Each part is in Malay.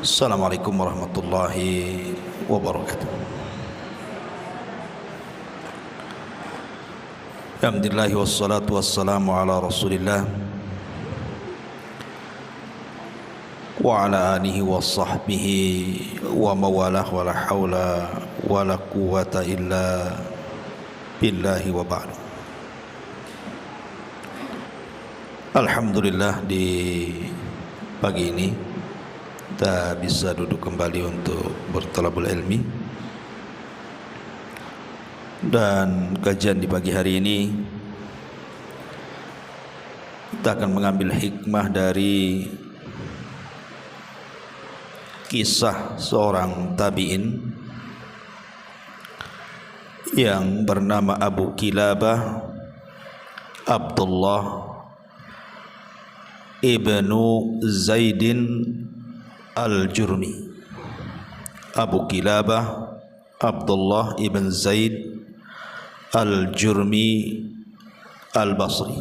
Assalamualaikum warahmatullahi wabarakatuh. Alhamdulillah wassalatu wassalamu ala Rasulillah wa ala alihi wa sahbihi wa mawalah wa la hawla wa la quwwata illa billahi wa ba'du. Alhamdulillah, di pagi ini kita bisa duduk kembali untuk bertalabul ilmi, dan kajian di pagi hari ini kita akan mengambil hikmah dari kisah seorang tabi'in yang bernama Abu Kilabah Abdullah ibnu Zaidin Al-Jurmi. Abu Kilabah Abdullah ibn Zaid Al-Jurmi Al-Basri.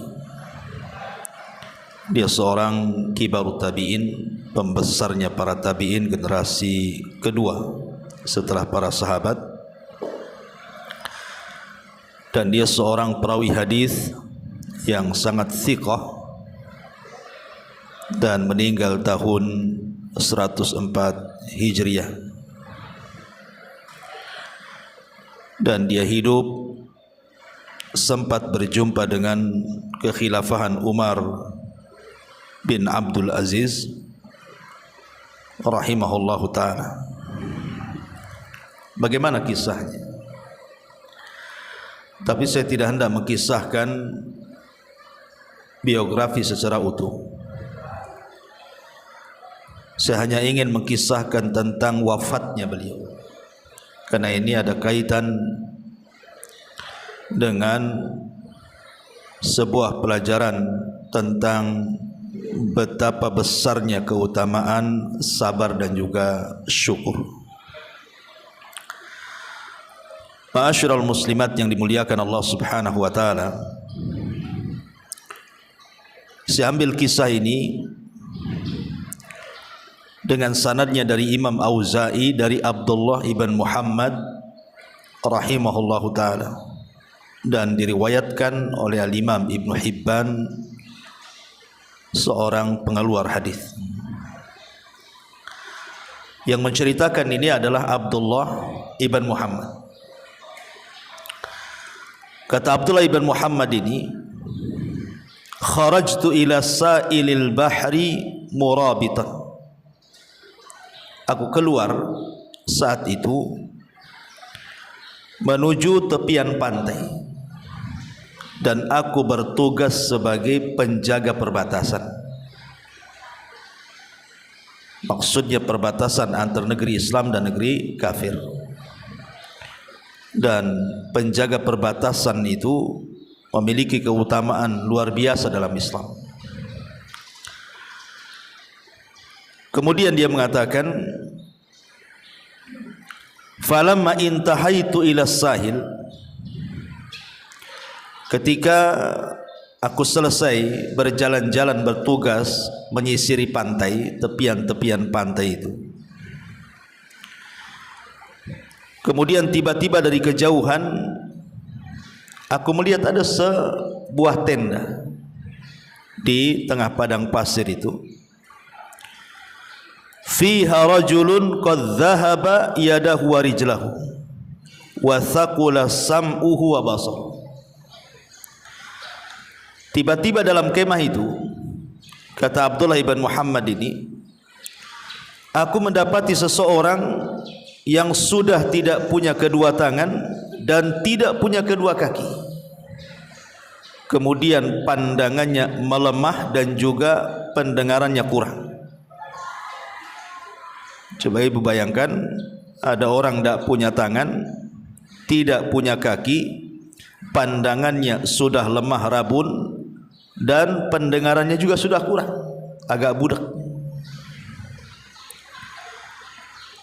Dia seorang kibarut tabi'in, pembesarnya para tabi'in generasi kedua setelah para sahabat, dan dia seorang perawi hadis yang sangat thiqah dan meninggal tahun 104 Hijriah, dan dia hidup sempat berjumpa dengan kekhilafahan Umar bin Abdul Aziz rahimahullahu ta'ala. Bagaimana kisahnya? Tapi saya tidak hendak mengkisahkan biografi secara utuh. Saya hanya ingin mengkisahkan tentang wafatnya beliau, karena ini ada kaitan dengan sebuah pelajaran tentang betapa besarnya keutamaan sabar dan juga syukur. Ma'asyiral muslimat yang dimuliakan Allah Subhanahu wa taala, saya ambil kisah ini dengan sanadnya dari Imam Auza'i dari Abdullah ibn Muhammad rahimahullahu ta'ala, dan diriwayatkan oleh Al-Imam Ibn Hibban, seorang pengeluar hadis. Yang menceritakan ini adalah Abdullah ibn Muhammad. Kata Abdullah ibn Muhammad ini, kharajtu ila sa'ilil bahri murabitan. Aku keluar saat itu menuju tepian pantai, dan aku bertugas sebagai penjaga perbatasan. Maksudnya perbatasan antar negeri Islam dan negeri kafir. Dan penjaga perbatasan itu memiliki keutamaan luar biasa dalam Islam. Kemudian dia mengatakan, falamma intahaitu ila sahil, ketika aku selesai berjalan-jalan bertugas menyisiri pantai, tepian-tepian pantai itu, kemudian tiba-tiba dari kejauhan aku melihat ada sebuah tenda di tengah padang pasir itu. Fiha rajulun qad dhahaba yadahu wa rijlahu wa thaqula sam'uhu wa basar. Tiba-tiba dalam kemah itu, kata Abdullah ibn Muhammad ini, aku mendapati seseorang yang sudah tidak punya kedua tangan dan tidak punya kedua kaki. Kemudian pandangannya melemah dan juga pendengarannya kurang. Coba ibu bayangkan, ada orang tidak punya tangan, tidak punya kaki, pandangannya sudah lemah rabun, dan pendengarannya juga sudah kurang, agak budak.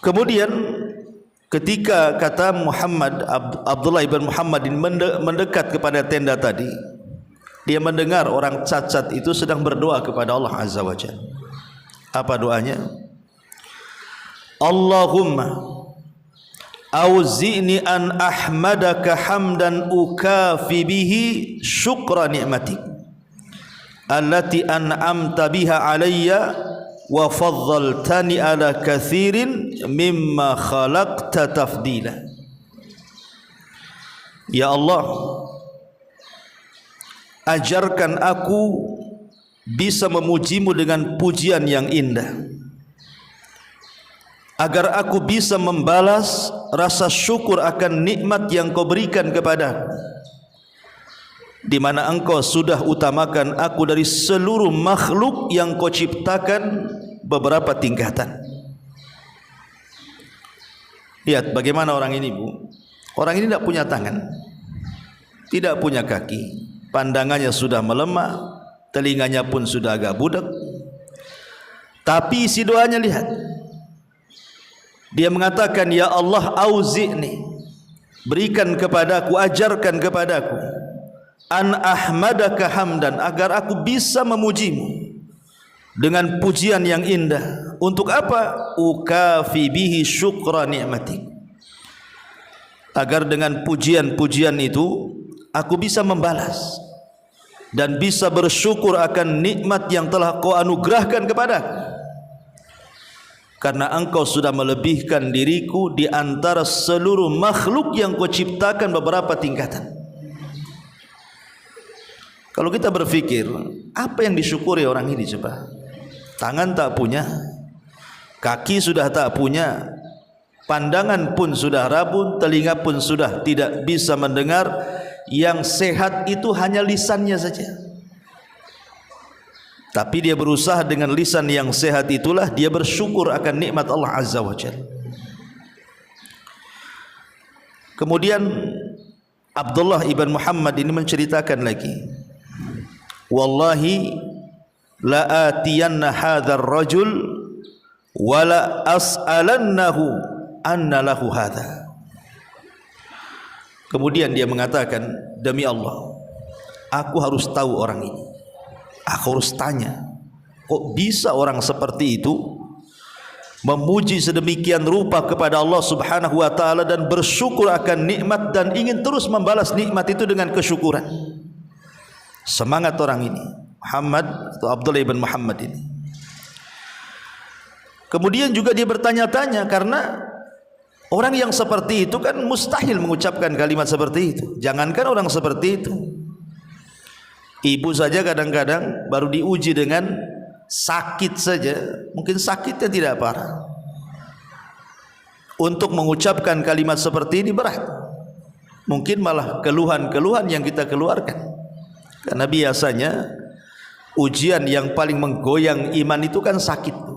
Kemudian ketika kata Abdullah ibn Muhammad mendekat kepada tenda tadi, dia mendengar orang cacat itu sedang berdoa kepada Allah Azza wa Jalla. Apa doanya? Allahumma auzi'ni an ahmadaka hamdan ukafi bihi syukra ni'matik allati an'amta biha alayya wa faddaltani ala kathirin mimma khalaqta tafdila. Ya Allah, ajarkan aku bisa memujimu dengan pujian yang indah, agar aku bisa membalas rasa syukur akan nikmat yang kau berikan kepadaku, di mana engkau sudah utamakan aku dari seluruh makhluk yang kau ciptakan beberapa tingkatan. Lihat bagaimana orang ini, Bu. Orang ini tidak punya tangan, tidak punya kaki, pandangannya sudah melemah, telinganya pun sudah agak budak. Tapi isi doanya lihat, dia mengatakan, ya Allah auzi'ni, berikan kepadaku, ajarkan kepadaku, an ahmadaka hamdan, agar aku bisa memujimu dengan pujian yang indah. Untuk apa? Ukafi bihi syukra ni'matik, agar dengan pujian-pujian itu aku bisa membalas dan bisa bersyukur akan nikmat yang telah kau anugerahkan kepadaku, karena engkau sudah melebihkan diriku di antara seluruh makhluk yang kau ciptakan beberapa tingkatan. Kalau kita berpikir, apa yang disyukuri orang ini coba? Tangan tak punya, kaki sudah tak punya, pandangan pun sudah rabun, telinga pun sudah tidak bisa mendengar. Yang sehat itu hanya lisannya saja. Tapi dia berusaha dengan lisan yang sehat itulah dia bersyukur akan nikmat Allah Azza wa Jalla. Kemudian Abdullah ibn Muhammad ini menceritakan lagi, wallahi la atiyanna hadzal rajul wa la as'alannahu anna lahu hadza. Kemudian dia mengatakan, demi Allah, aku harus tahu orang ini, aku harus tanya, kok bisa orang seperti itu memuji sedemikian rupa kepada Allah Subhanahu wa taala dan bersyukur akan nikmat dan ingin terus membalas nikmat itu dengan kesyukuran. Semangat orang ini, Muhammad atau Abdullah ibn Muhammad ini. Kemudian juga dia bertanya-tanya, karena orang yang seperti itu kan mustahil mengucapkan kalimat seperti itu. Jangankan orang seperti itu, ibu saja kadang-kadang baru diuji dengan sakit saja, mungkin sakitnya tidak parah, untuk mengucapkan kalimat seperti ini berat. Mungkin malah keluhan-keluhan yang kita keluarkan, karena biasanya ujian yang paling menggoyang iman itu kan sakit.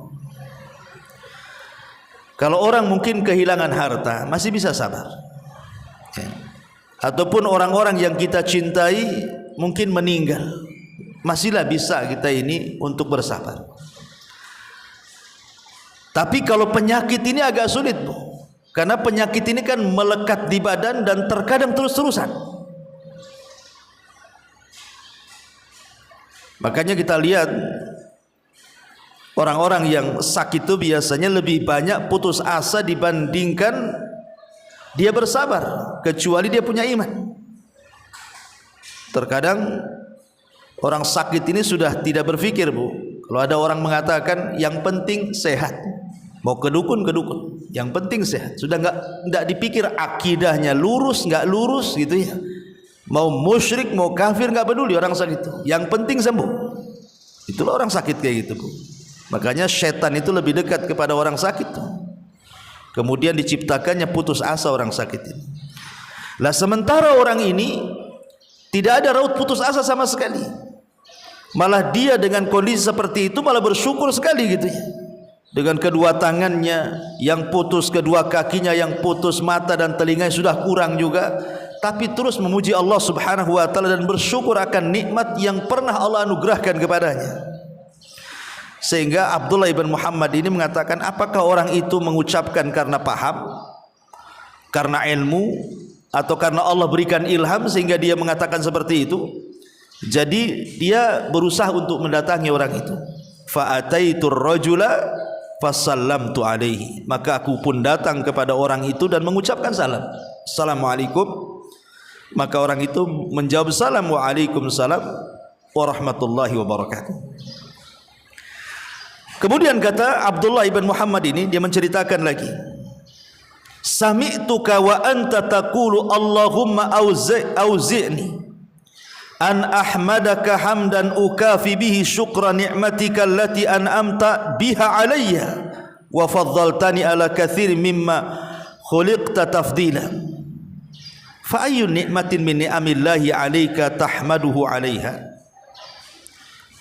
Kalau orang mungkin kehilangan harta masih bisa sabar, ataupun orang-orang yang kita cintai mungkin meninggal, masihlah bisa kita ini untuk bersabar. Tapi kalau penyakit ini agak sulit, Bu, karena penyakit ini kan melekat di badan dan terkadang terus-terusan. Makanya kita lihat orang-orang yang sakit itu biasanya lebih banyak putus asa dibandingkan dia bersabar, kecuali dia punya iman. Terkadang orang sakit ini sudah tidak berpikir, Bu. Kalau ada orang mengatakan yang penting sehat, mau ke dukun, yang penting sehat, sudah enggak dipikir akidahnya lurus enggak lurus gitu ya. Mau musyrik, mau kafir enggak peduli orang sakit, yang penting sembuh. Itulah orang sakit kayak gitu, Bu. Makanya setan itu lebih dekat kepada orang sakit. Kemudian diciptakannya putus asa orang sakit ini. Lah sementara orang ini tidak ada raut putus asa sama sekali. Malah dia dengan kondisi seperti itu malah bersyukur sekali gitu ya. Dengan kedua tangannya yang putus, kedua kakinya yang putus, mata dan telinganya sudah kurang juga, tapi terus memuji Allah Subhanahu wa taala dan bersyukur akan nikmat yang pernah Allah anugerahkan kepadanya. Sehingga Abdullah ibn Muhammad ini mengatakan, apakah orang itu mengucapkan karena paham, karena ilmu, atau karena Allah berikan ilham sehingga dia mengatakan seperti itu? Jadi dia berusaha untuk mendatangi orang itu. Fa'ataitur rajula fasallamtu alaihi, maka aku pun datang kepada orang itu dan mengucapkan salam. Assalamualaikum. Maka orang itu menjawab salam, waalaikumsalam warahmatullahi wabarakatuh. Kemudian kata Abdullah ibn Muhammad ini, dia menceritakan lagi, sami'tuka wa anta taqulu Allahumma auzi'ni an ahmadaka hamdan ukafi bihi syukra ni'matika allati an'amta biha alayya wa faddaltani ala kathir mimma khuliqta tafdila fa ayyu ni'matin min ni'amillahi alayka tahmaduhu alaiha.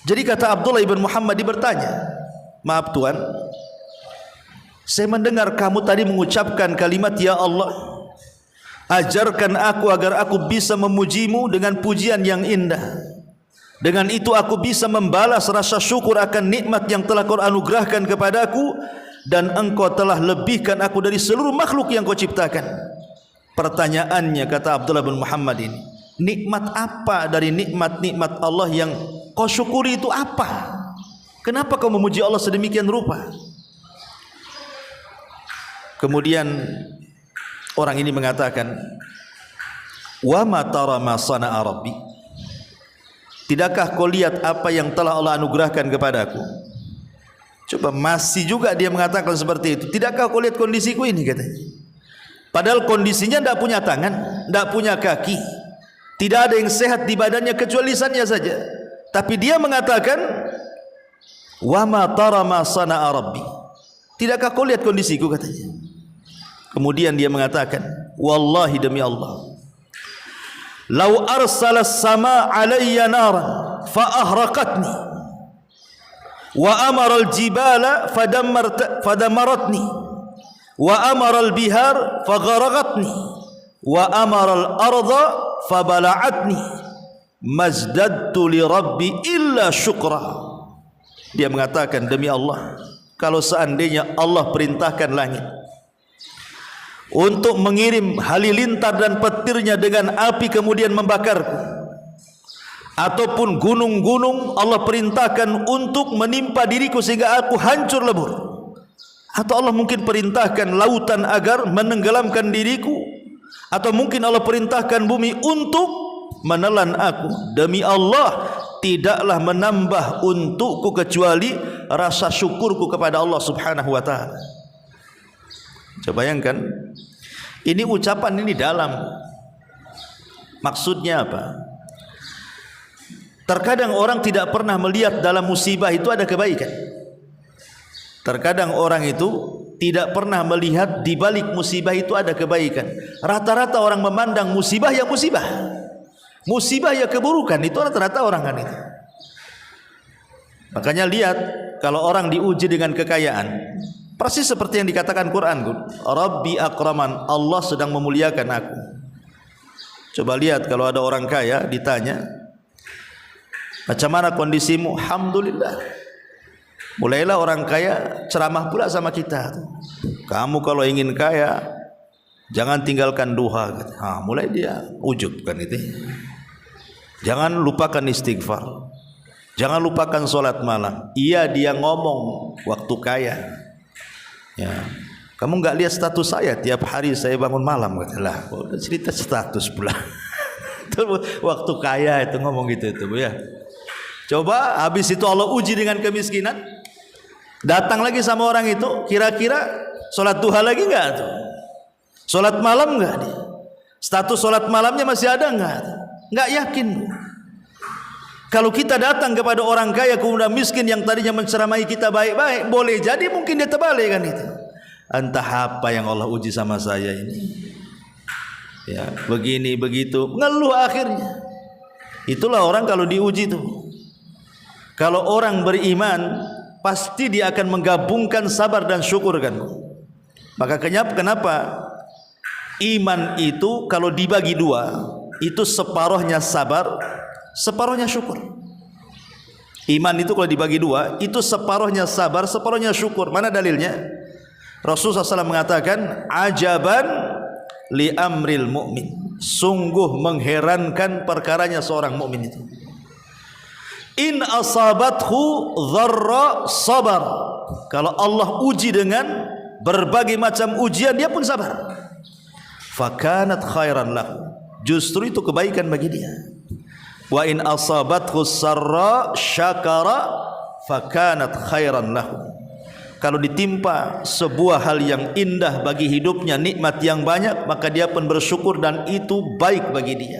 Jadi kata Abdullah ibn Muhammad bertanya, maaf Tuhan, saya mendengar kamu tadi mengucapkan kalimat ya Allah, ajarkan aku agar aku bisa memujimu dengan pujian yang indah. Dengan itu aku bisa membalas rasa syukur akan nikmat yang telah kau anugerahkan kepadaku, dan engkau telah lebihkan aku dari seluruh makhluk yang kau ciptakan. Pertanyaannya, kata Abdullah bin Muhammad ini, nikmat apa dari nikmat-nikmat Allah yang kau syukuri itu apa? Kenapa kau memuji Allah sedemikian rupa? Kemudian orang ini mengatakan, wa ma tara ma sana'a rabbi, tidakkah kau lihat apa yang telah Allah anugerahkan kepadaku? Coba, masih juga dia mengatakan seperti itu. Tidakkah kau lihat kondisiku ini, katanya. Padahal kondisinya tidak punya tangan, tidak punya kaki, tidak ada yang sehat di badannya kecuali lisannya saja. Tapi dia mengatakan, wa ma tara ma sana'a rabbi, tidakkah kau lihat kondisiku, katanya. Kemudian dia mengatakan, wallahi demi Allah, lau arsala as-sama' alayya naran fa ahraqatni wa amara al-jibala fadamaratni wa amara al-bihar fagharaqatni wa amara al-arda fabala'atni mazdadtu li rabbi illa syukra. Dia mengatakan, demi Allah, kalau seandainya Allah perintahkan langit untuk mengirim halilintar dan petirnya dengan api kemudian membakarku, ataupun gunung-gunung Allah perintahkan untuk menimpa diriku sehingga aku hancur lebur, atau Allah mungkin perintahkan lautan agar menenggelamkan diriku, atau mungkin Allah perintahkan bumi untuk menelan aku, demi Allah tidaklah menambah untukku kecuali rasa syukurku kepada Allah subhanahu wa ta'ala. Coba bayangkan, ini ucapan ini dalam. Maksudnya apa? Terkadang orang tidak pernah melihat dalam musibah itu ada kebaikan. Terkadang orang itu tidak pernah melihat di balik musibah itu ada kebaikan. Rata-rata orang memandang musibah ya musibah, musibah ya keburukan. Itu rata-rata orang kan itu. Makanya lihat, kalau orang diuji dengan kekayaan, persis seperti yang dikatakan Quran, Rabbi akraman, Allah sedang memuliakan aku. Coba lihat kalau ada orang kaya ditanya, macam mana kondisimu? Alhamdulillah. Mulailah orang kaya ceramah pula sama kita, kamu kalau ingin kaya jangan tinggalkan duha. Mulai dia ujub kan itu. Jangan lupakan istighfar, jangan lupakan solat malam. Iya, dia ngomong waktu kaya. Ya, kamu enggak lihat status saya, tiap hari saya bangun malam, katalah. Udah cerita status pula. Waktu kaya itu ngomong gitu itu, Bu ya. Coba habis itu Allah uji dengan kemiskinan, datang lagi sama orang itu, kira-kira salat duha lagi enggak tuh? Salat malam enggak dia? Status salat malamnya masih ada enggak? Enggak yakin. Kalau kita datang kepada orang kaya kemudian miskin yang tadinya menceramai kita baik-baik, boleh jadi mungkin dia terbalik kan itu. Entah apa yang Allah uji sama saya ini. Ya, begini begitu, ngeluh akhirnya. Itulah orang kalau diuji itu. Kalau orang beriman, pasti dia akan menggabungkan sabar dan syukur kan. Maka kenapa iman itu kalau dibagi dua, itu separuhnya sabar, separuhnya syukur. Iman itu kalau dibagi dua, itu separuhnya sabar, separuhnya syukur. Mana dalilnya? Rasulullah SAW mengatakan, ajaban li amril mu'min, sungguh mengherankan perkaranya seorang mukmin itu. In asabathu dharra sabar. Kalau Allah uji dengan berbagai macam ujian, dia pun sabar. Fakanat khairan lahu. Justru itu kebaikan bagi dia. Wa in asabathu sarra syakara fakanat khairan lahu. Kalau ditimpa sebuah hal yang indah bagi hidupnya, nikmat yang banyak, maka dia pun bersyukur dan itu baik bagi dia.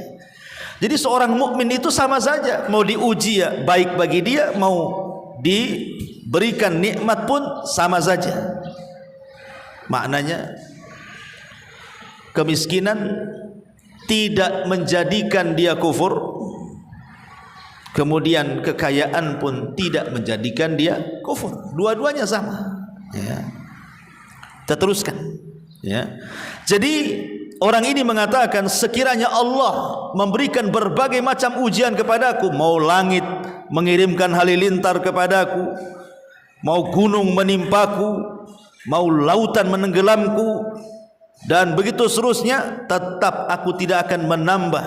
Jadi seorang mukmin itu sama saja, mau diuji ya baik bagi dia, mau diberikan nikmat pun sama saja. Maknanya kemiskinan tidak menjadikan dia kufur, kemudian kekayaan pun tidak menjadikan dia kufur. Dua-duanya sama. Ya. Kita teruskan. Ya. Jadi orang ini mengatakan, sekiranya Allah memberikan berbagai macam ujian kepadaku, mau langit mengirimkan halilintar kepadaku, mau gunung menimpaku, mau lautan menenggelamku, dan begitu seterusnya, tetap aku tidak akan menambah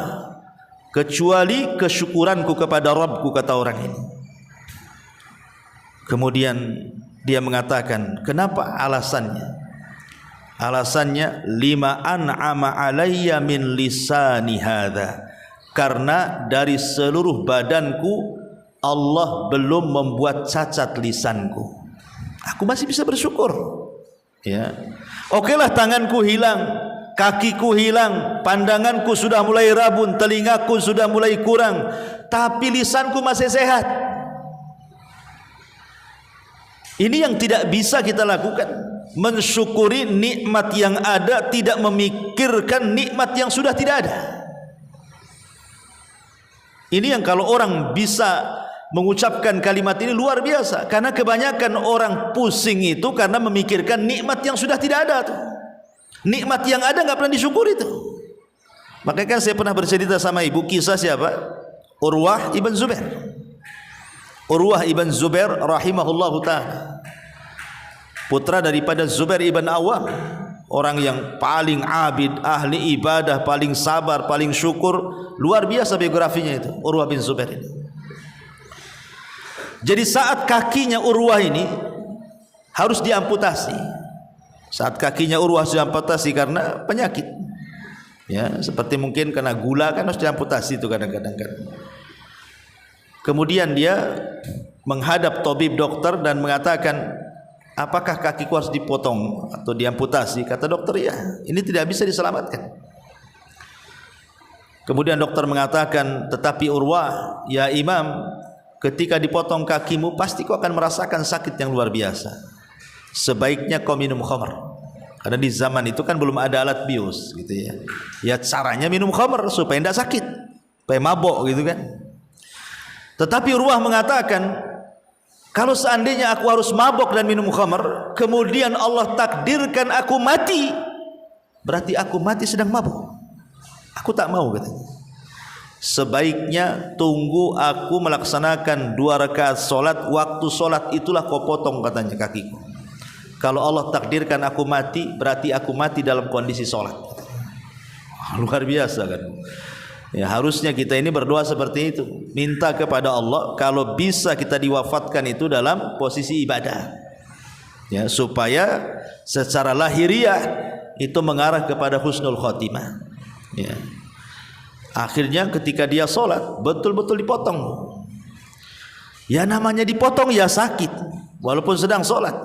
kecuali kesyukuranku kepada Rabbku, kata orang ini. Kemudian dia mengatakan, kenapa alasannya? Alasannya, lima an'ama alayya min lisani hadha. Karena dari seluruh badanku Allah belum membuat cacat lisanku. Aku masih bisa bersyukur. Ya. Okelah, tanganku hilang, kakiku hilang, pandanganku sudah mulai rabun, telingaku sudah mulai kurang, tapi lisanku masih sehat. Ini yang tidak bisa kita lakukan, mensyukuri nikmat yang ada, tidak memikirkan nikmat yang sudah tidak ada. Ini yang kalau orang bisa mengucapkan kalimat ini luar biasa, karena kebanyakan orang pusing itu karena memikirkan nikmat yang sudah tidak ada tuh. Nikmat yang ada nggak pernah disyukuri itu. Makanya kan saya pernah bercerita sama ibu kisah siapa? Urwah ibn Zubair. Urwah ibn Zubair rahimahullahu ta'ala, putra daripada Zubair ibn Awam, orang yang paling abid, ahli ibadah, paling sabar, paling syukur. Luar biasa biografinya itu Urwah bin Zubair ini. Jadi saat kakinya Urwah ini harus diamputasi, saat kakinya Urwah diamputasi karena penyakit, ya, seperti mungkin kena gula kan harus diamputasi itu kadang-kadang kan. Kemudian dia menghadap tabib dokter dan mengatakan, apakah kakiku harus dipotong atau diamputasi? Kata dokter, ya, ini tidak bisa diselamatkan. Kemudian dokter mengatakan, tetapi Urwah, ya Imam, ketika dipotong kakimu pasti kau akan merasakan sakit yang luar biasa. Sebaiknya kau minum khamr. Karena di zaman itu kan belum ada alat bius gitu ya. Ya caranya minum khamr supaya tidak sakit, supaya mabok gitu kan. Tetapi Urwah mengatakan, kalau seandainya aku harus mabok dan minum khamr, kemudian Allah takdirkan aku mati, berarti aku mati sedang mabuk. Aku tak mau, katanya. Sebaiknya tunggu aku melaksanakan 2 rakaat solat, waktu solat itulah kau potong, katanya, kakiku. Kalau Allah takdirkan aku mati, berarti aku mati dalam kondisi solat. Luar biasa kan. Ya, harusnya kita ini berdoa seperti itu, minta kepada Allah kalau bisa kita diwafatkan itu dalam posisi ibadah, ya, supaya secara lahiriah itu mengarah kepada husnul khotimah. Ya. Akhirnya ketika dia sholat betul-betul dipotong. Ya namanya dipotong ya sakit, walaupun sedang sholat.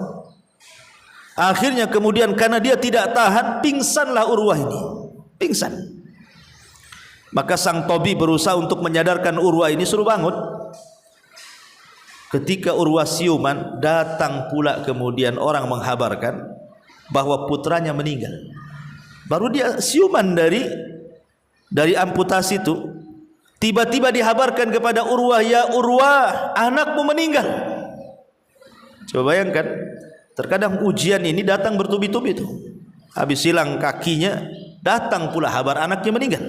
Akhirnya kemudian karena dia tidak tahan, pingsanlah Urwah ini, pingsan. Maka sang tabib berusaha untuk menyadarkan Urwah ini, suruh bangun. Ketika Urwah siuman, datang pula kemudian orang menghabarkan bahwa putranya meninggal. Baru dia siuman dari amputasi itu, tiba-tiba dihabarkan kepada Urwah, ya Urwah, anakmu meninggal. Coba bayangkan, terkadang ujian ini datang bertubi-tubi itu. Habis hilang kakinya, datang pula kabar anaknya meninggal.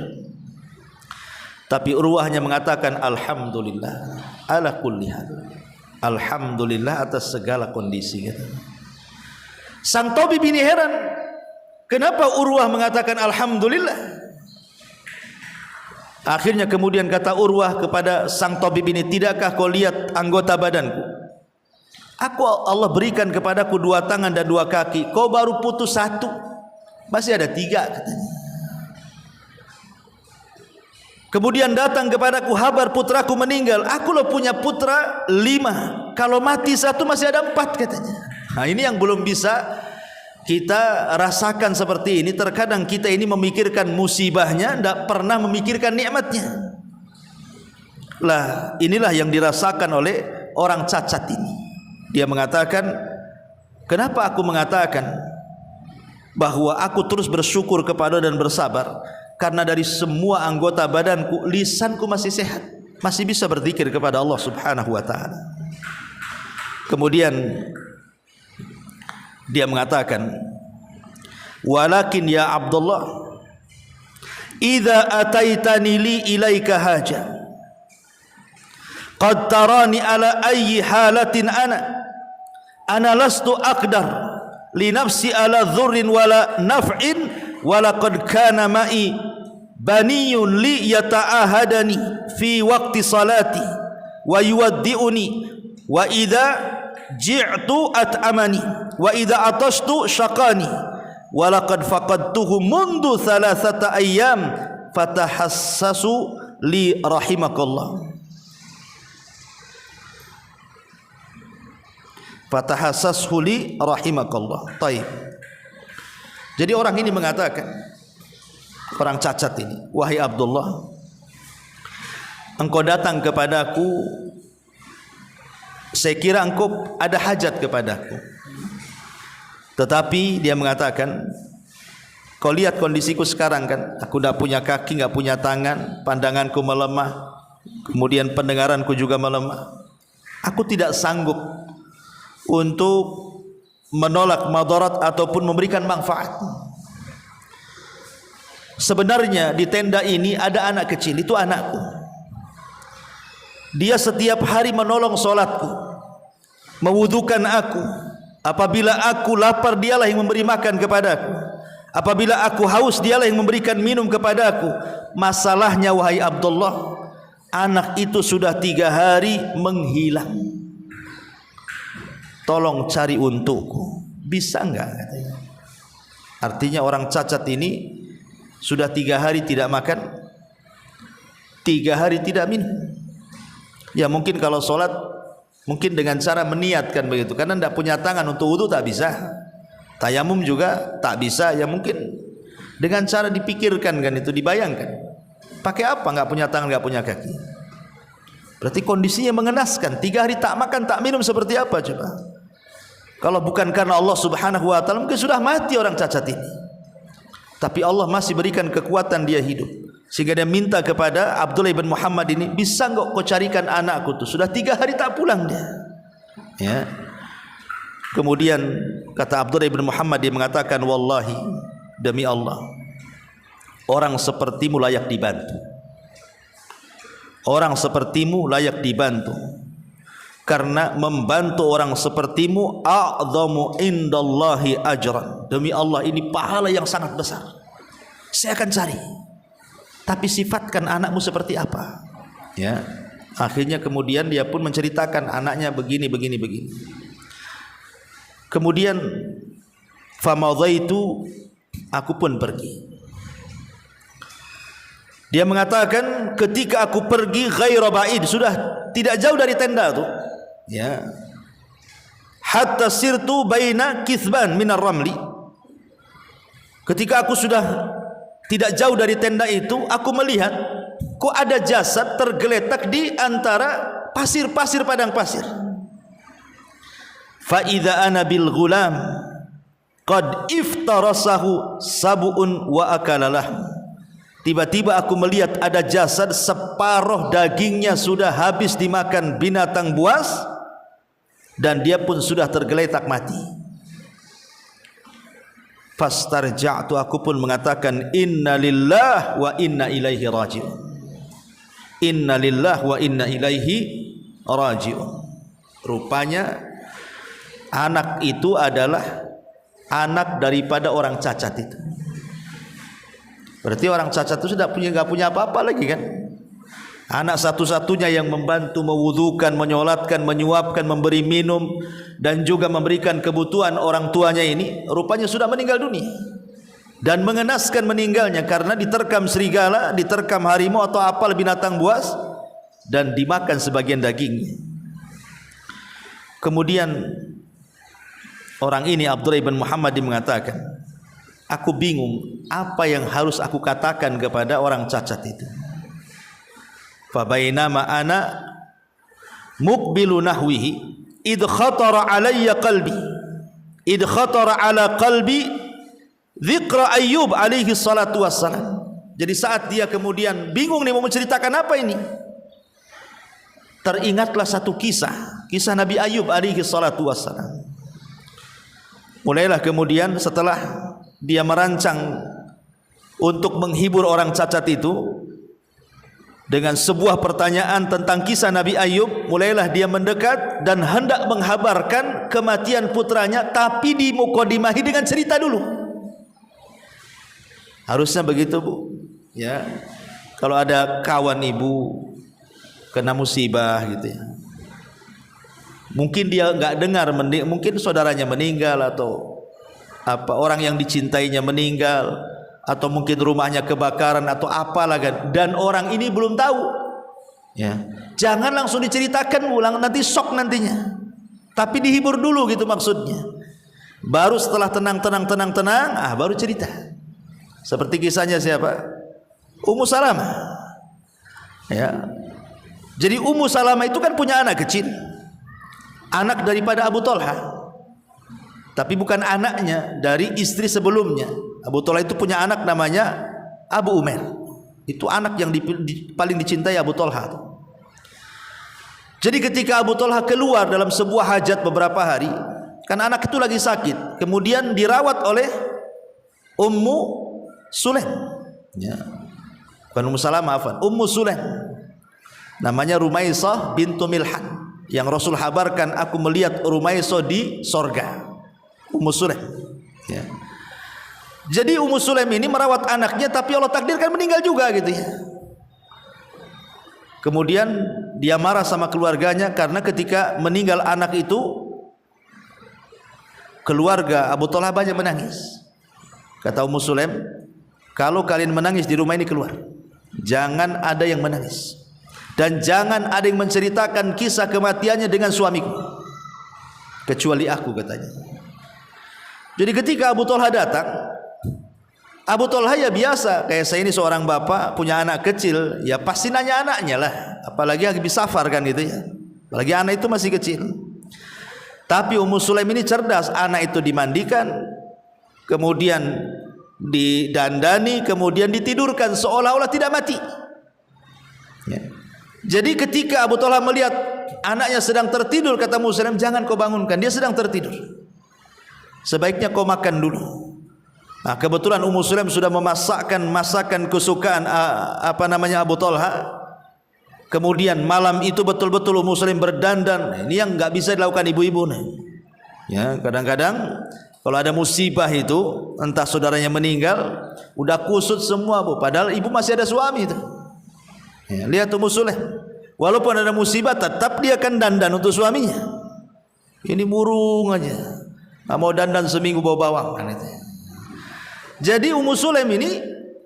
Tapi Urwahnya mengatakan, alhamdulillah ala kulli hal. Alhamdulillah atas segala kondisi. Sang tabib ini heran, kenapa Urwah mengatakan alhamdulillah? Akhirnya kemudian kata Urwah kepada sang tabib ini, tidakkah kau lihat anggota badanku? Allah berikan kepadaku 2 tangan dan 2 kaki, kau baru putus 1, masih ada 3 katanya. Kemudian datang kepadaku kabar putraku meninggal. Aku loh punya putra 5, kalau mati 1 masih ada 4 katanya. Nah ini yang belum bisa kita rasakan seperti ini. Terkadang kita ini memikirkan musibahnya, tidak pernah memikirkan nikmatnya. Lah inilah yang dirasakan oleh orang cacat ini. Dia mengatakan, kenapa aku mengatakan bahwa aku terus bersyukur kepada dan bersabar? Karena dari semua anggota badanku, lisanku masih sehat, masih bisa berzikir kepada Allah Subhanahu wa taala. Kemudian dia mengatakan, walakin ya Abdullah, idza ataitani li ilaika haja, qad tarani ala ayyi halatin ana lastu aqdar li nafsi ala dhurrin wala naf'in, walaqad kana ma'i baniyun li yata'ahadani fi waqti salati wa yuwaddi'uni wa idza ji'tu at'amani wa idza atashtu syaqani walaqad faqadtuhu mundu 3 ayyam fatahassasu li rahimakallah. Fatahassasu li rahimakallah. Baik. Jadi orang ini mengatakan, orang cacat ini, wahai Abdullah, engkau datang kepadaku, saya kira engkau ada hajat kepadaku. Tetapi dia mengatakan, kau lihat kondisiku sekarang kan, aku tidak punya kaki, tidak punya tangan, pandanganku melemah, kemudian pendengaranku juga melemah. Aku tidak sanggup untuk menolak madarat ataupun memberikan manfaat. Sebenarnya di tenda ini ada anak kecil, itu anakku. Dia setiap hari menolong solatku, mewudukan aku. Apabila aku lapar, dialah yang memberi makan kepadaku. Apabila aku haus, dialah yang memberikan minum kepadaku. Masalahnya wahai Abdullah, anak itu sudah 3 hari menghilang. Tolong cari untukku, bisa enggak? Artinya orang cacat ini sudah 3 hari tidak makan, 3 hari tidak minum. Ya mungkin kalau sholat, mungkin dengan cara meniatkan begitu, karena tidak punya tangan untuk wudu tak bisa, tayamum juga tak bisa. Ya mungkin dengan cara dipikirkan kan, itu dibayangkan. Pakai apa? Enggak punya tangan, enggak punya kaki. Berarti kondisinya mengenaskan. 3 hari tak makan, tak minum, seperti apa coba? Kalau bukan karena Allah Subhanahu wa taala, mungkin sudah mati orang cacat ini. Tapi Allah masih berikan kekuatan dia hidup, sehingga dia minta kepada Abdullah bin Muhammad ini, bisa enggak kau carikan anakku tuh, sudah 3 hari tak pulang dia. Ya. Kemudian kata Abdullah bin Muhammad, dia mengatakan, wallahi, demi Allah, orang sepertimu layak dibantu. Orang sepertimu layak dibantu. Karena membantu orang sepertimu a'dhamu indallahi ajran. Demi Allah, ini pahala yang sangat besar. Saya akan cari. Tapi sifatkan anakmu seperti apa? Ya. Akhirnya kemudian dia pun menceritakan anaknya begini. Kemudian famadaitu, aku pun pergi. Dia mengatakan, ketika aku pergi ghaira ba'id, sudah tidak jauh dari tenda itu. Ya. Hatta sirtu baina kithban minar ramli. Ketika aku sudah tidak jauh dari tenda itu, aku melihat kok ada jasad tergeletak di antara pasir-pasir, padang pasir. Fa idza ana bil ghulam qad iftarasahu sab'un wa akalalah. Tiba-tiba aku melihat ada jasad, separuh dagingnya sudah habis dimakan binatang buas, dan dia pun sudah tergeletak mati. Fastarja'tu, aku pun mengatakan, inna lillah wa inna ilaihi raji'un. Inna lillah wa inna ilaihi raji'un. Rupanya anak itu adalah anak daripada orang cacat itu. Berarti orang cacat itu sudah nggak punya apa-apa lagi kan? Anak satu-satunya yang membantu mewudukan, menyolatkan, menyuapkan, memberi minum dan juga memberikan kebutuhan orang tuanya ini rupanya sudah meninggal dunia. Dan mengenaskan meninggalnya karena diterkam serigala, diterkam harimau atau apa binatang buas dan dimakan sebagian dagingnya. Kemudian orang ini Abdullah bin Muhammad mengatakan, aku bingung apa yang harus aku katakan kepada orang cacat itu. Fa bainama ana muqbilu nahwihi id khatara alayya qalbi, id khatara ala qalbi dzikra Ayyub alaihi salatu wassalam. Jadi saat dia kemudian bingung nih mau menceritakan apa ini, teringatlah satu kisah Nabi Ayyub alaihi salatu wassalam. Mulailah kemudian setelah dia merancang untuk menghibur orang cacat itu dengan sebuah pertanyaan tentang kisah Nabi Ayyub, mulailah dia mendekat dan hendak menghabarkan kematian putranya, tapi dimukodimahi dengan cerita dulu. Harusnya begitu, Bu. Ya. Kalau ada kawan ibu kena musibah gitu ya. Mungkin dia enggak dengar, mungkin saudaranya meninggal atau apa orang yang dicintainya meninggal atau mungkin rumahnya kebakaran atau apalah kan, dan orang ini belum tahu. Ya. Jangan langsung diceritakan ulang, nanti shock nantinya. Tapi dihibur dulu gitu maksudnya. Baru setelah tenang, baru cerita. Seperti kisahnya siapa? Ummu Salamah. Ya. Jadi Ummu Salamah itu kan punya anak kecil, anak daripada Abu Thalha, tapi bukan anaknya dari istri sebelumnya. Abu Thalha itu punya anak namanya Abu Umair. Itu anak yang paling dicintai Abu Thalha. Jadi ketika Abu Thalha keluar dalam sebuah hajat beberapa hari, kan anak itu lagi sakit, kemudian dirawat oleh Ummu Sulaim. Ya. Bukan Ummu Salamah, Ummu Sulaim. Namanya Rumaisah bintu Milhan. Yang Rasul habarkan, aku melihat Rumaisah di sorga. Ummu Sulaim. Ya. Jadi Ummu Sulaim ini merawat anaknya, tapi Allah takdirkan meninggal juga gitu ya. Kemudian dia marah sama keluarganya karena ketika meninggal anak itu, keluarga Abu Thalha banyak menangis. Kata Ummu Sulaim, kalau kalian menangis di rumah ini keluar, jangan ada yang menangis dan jangan ada yang menceritakan kisah kematiannya dengan suamiku kecuali aku, katanya. Jadi ketika Abu Thalha datang, Abu Thalha ya biasa, kayak saya ini seorang bapak punya anak kecil, ya pasti nanya anaknya lah, apalagi habis safar kan gitu ya, apalagi anak itu masih kecil. Tapi Ummu Sulaim ini cerdas, anak itu dimandikan, kemudian didandani, kemudian ditidurkan seolah-olah tidak mati. Ya. Jadi ketika Abu Thalha melihat anaknya sedang tertidur, kata Ummu Sulaim, jangan kau bangunkan, dia sedang tertidur, sebaiknya kau makan dulu. Nah, kebetulan Ummu Sulaim sudah memasakkan masakan kesukaan Abu Thalha. Kemudian malam itu betul-betul Ummu Sulaim berdandan. Ini yang nggak bisa dilakukan ibu-ibu nih. Ya, kadang-kadang kalau ada musibah itu, entah saudaranya meninggal, udah kusut semua, Bu. Padahal ibu masih ada suami itu. Ya, lihat Ummu Sulaim, walaupun ada musibah tetap dia akan dandan untuk suaminya. Ini murung aja, nggak mau dandan seminggu bawa bawang kan itu. Jadi Ummu Sulaim ini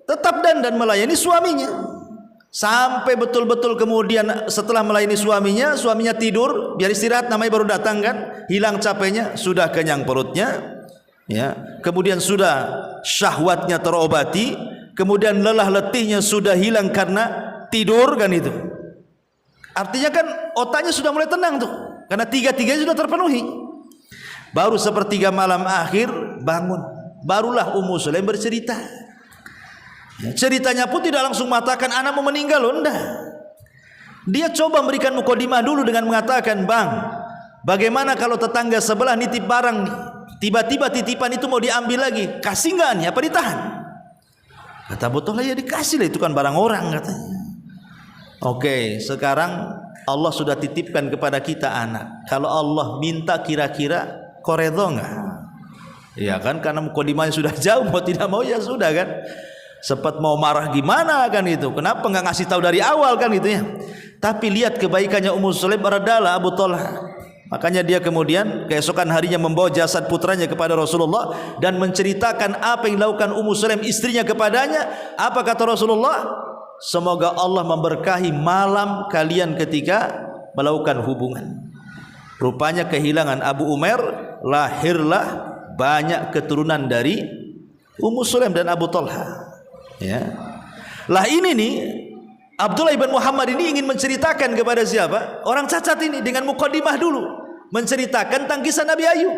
tetap dandan melayani suaminya sampai betul-betul kemudian setelah melayani suaminya, suaminya tidur biar istirahat, namanya baru datang kan, hilang capeknya, sudah kenyang perutnya, ya, kemudian sudah syahwatnya terobati, kemudian lelah letihnya sudah hilang karena tidur kan itu. Artinya kan otaknya sudah mulai tenang tuh, karena tiga-tiganya sudah terpenuhi. Baru sepertiga malam akhir bangun, barulah Ummu Sulaim bercerita. Ceritanya pun tidak langsung mengatakan anak mau meninggal, loh, enggak. Dia coba memberikan mukadimah dulu dengan mengatakan, bang, bagaimana kalau tetangga sebelah nitip barang nih, tiba-tiba titipan itu mau diambil lagi, kasih nggak nih, apa ditahan? Kata Abu Thalha, ya dikasih lah, itu kan barang orang, katanya. Oke, sekarang Allah sudah titipkan kepada kita anak. Kalau Allah minta kira-kira kau redho nggak? Ya kan, karena mukadimahnya sudah jauh, mau tidak mau ya sudah kan. sempat mau marah gimana kan itu, kenapa nggak ngasih tahu dari awal kan itu ya. Tapi lihat kebaikannya Ummu Sulaim, redalah Abu Talha. Makanya dia kemudian keesokan harinya membawa jasad putranya kepada Rasulullah dan menceritakan apa yang dilakukan Ummu Sulaim istrinya kepadanya. Apa kata Rasulullah? Semoga Allah memberkahi malam kalian ketika melakukan hubungan. Rupanya kehilangan Abu Umair, lahirlah banyak keturunan dari Ummu Sulaim dan Abu Talha. Ya. Lah ini nih Abdullah ibn Muhammad ini ingin menceritakan kepada siapa? Orang cacat ini dengan mukadimah dulu. Menceritakan tentang kisah Nabi Ayub.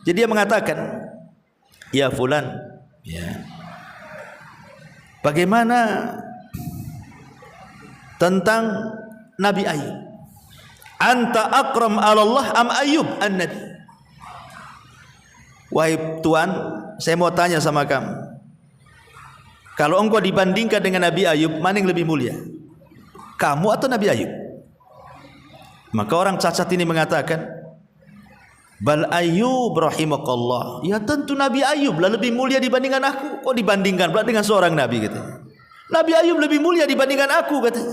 Jadi dia mengatakan, ya fulan, ya, bagaimana tentang Nabi Ayub? Anta akram ala Allah am Ayub an-Nabi? Wahai Tuhan, saya mau tanya sama kamu, kalau engkau dibandingkan dengan Nabi Ayub, mana yang lebih mulia? Kamu atau Nabi Ayub? Maka orang cacat ini mengatakan, bal Ayub rahimakallah. Ya tentu Nabi Ayub lah lebih mulia dibandingkan aku. Kok dibandingkan pula dengan seorang Nabi katanya? Nabi Ayub lebih mulia dibandingkan aku katanya.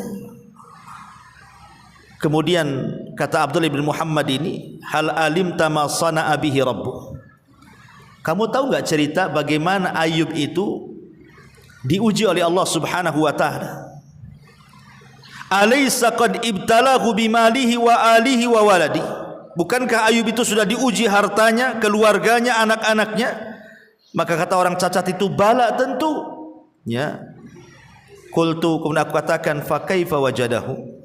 Kemudian kata Abdullah bin Muhammad ini, hal alimta ma sana'a bihi rabbuh. Kamu tahu enggak cerita bagaimana Ayub itu diuji oleh Allah Subhanahu wa taala? Alaysa qad ibtalahu bimalihi wa alihi wa waladi? Bukankah Ayub itu sudah diuji hartanya, keluarganya, anak-anaknya? Maka kata orang cacat itu, bala tentu. Ya. Qultu, kemudian aku katakan, fa kaifa wajadahu?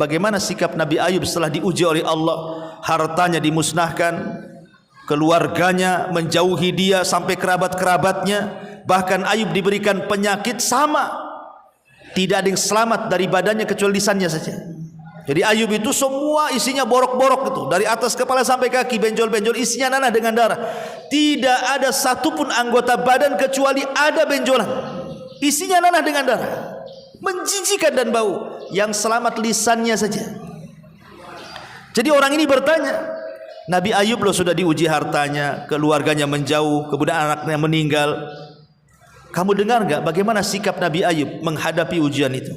Bagaimana sikap Nabi Ayub setelah diuji oleh Allah? Hartanya dimusnahkan, keluarganya menjauhi dia sampai kerabat-kerabatnya, bahkan Ayub diberikan penyakit sama. Tidak ada yang selamat dari badannya kecuali lisannya saja. Jadi Ayub itu semua isinya borok-borok itu, dari atas kepala sampai kaki, benjol-benjol, isinya nanah dengan darah. Tidak ada satupun anggota badan kecuali ada benjolan, isinya nanah dengan darah, menjijikan dan bau. Yang selamat lisannya saja. Jadi orang ini bertanya, Nabi Ayub loh sudah diuji hartanya, keluarganya menjauh, kemudian anaknya meninggal. Kamu dengar enggak bagaimana sikap Nabi Ayub menghadapi ujian itu?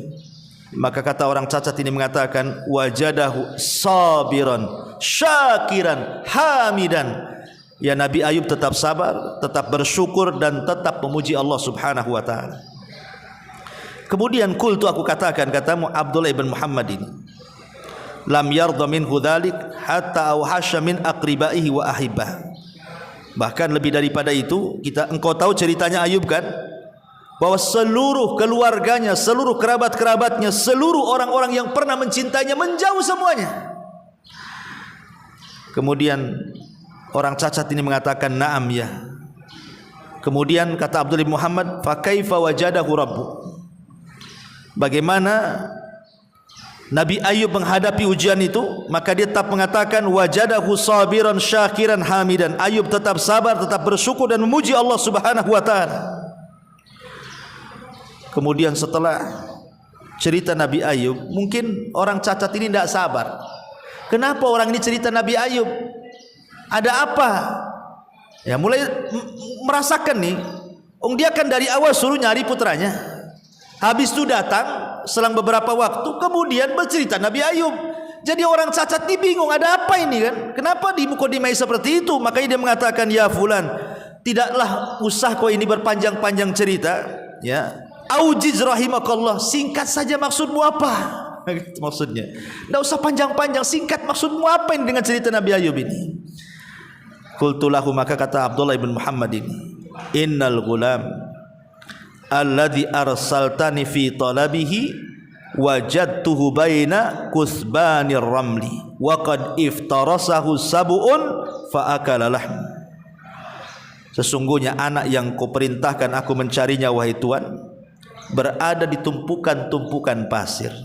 Maka kata orang cacat ini mengatakan, wajadahu sabiran syakiran hamidan. Ya, Nabi Ayub tetap sabar, tetap bersyukur dan tetap memuji Allah Subhanahu wa taala. Kemudian qultu, aku katakan, katamu Abdullah ibn Muhammad ini, lam yarda minhu dzalik hatta awhasha min aqribaihi wa ahibbah. Bahkan lebih daripada itu, engkau tahu ceritanya Ayub kan, bahwa seluruh keluarganya, seluruh kerabat-kerabatnya, seluruh orang-orang yang pernah mencintainya menjauh semuanya. Kemudian orang cacat ini mengatakan, na'am ya. Kemudian kata Abdullah bin Muhammad, fa kaifa wajadahu rabbu? Bagaimana Nabi Ayub menghadapi ujian itu? Maka dia tetap mengatakan, wajadahu sabiran syakiran hamidan. Ayub tetap sabar, tetap bersyukur dan memuji Allah Subhanahu wa taala. Kemudian setelah cerita Nabi Ayub, mungkin orang cacat ini tidak sabar. Kenapa orang ini cerita Nabi Ayub? Ada apa? Ya, mulai merasakan nih, dia kan dari awal suruh nyari putranya. Habis itu datang selang beberapa waktu kemudian bercerita Nabi Ayub. Jadi orang cacat ini bingung, ada apa ini kan? Kenapa di mukadimah seperti itu? Makanya dia mengatakan, ya fulan, tidaklah usah kau ini berpanjang-panjang cerita, ya. Aujiz rahimakallah, singkat saja maksudmu apa? Maksudnya, tidak usah panjang-panjang, singkat maksudmu apa ini dengan cerita Nabi Ayub ini? Qultu lahu, maka kata Abdullah ibn Muhammad ini, innal ghulam alladhi arsaltani fi talabihi wajadtuhu baina kusbanir ramli wa qad iftarasahu sab'un fa akala lahm. Sesungguhnya anak yang kau perintahkan aku mencarinya wahai Tuhan, berada di tumpukan-tumpukan pasir,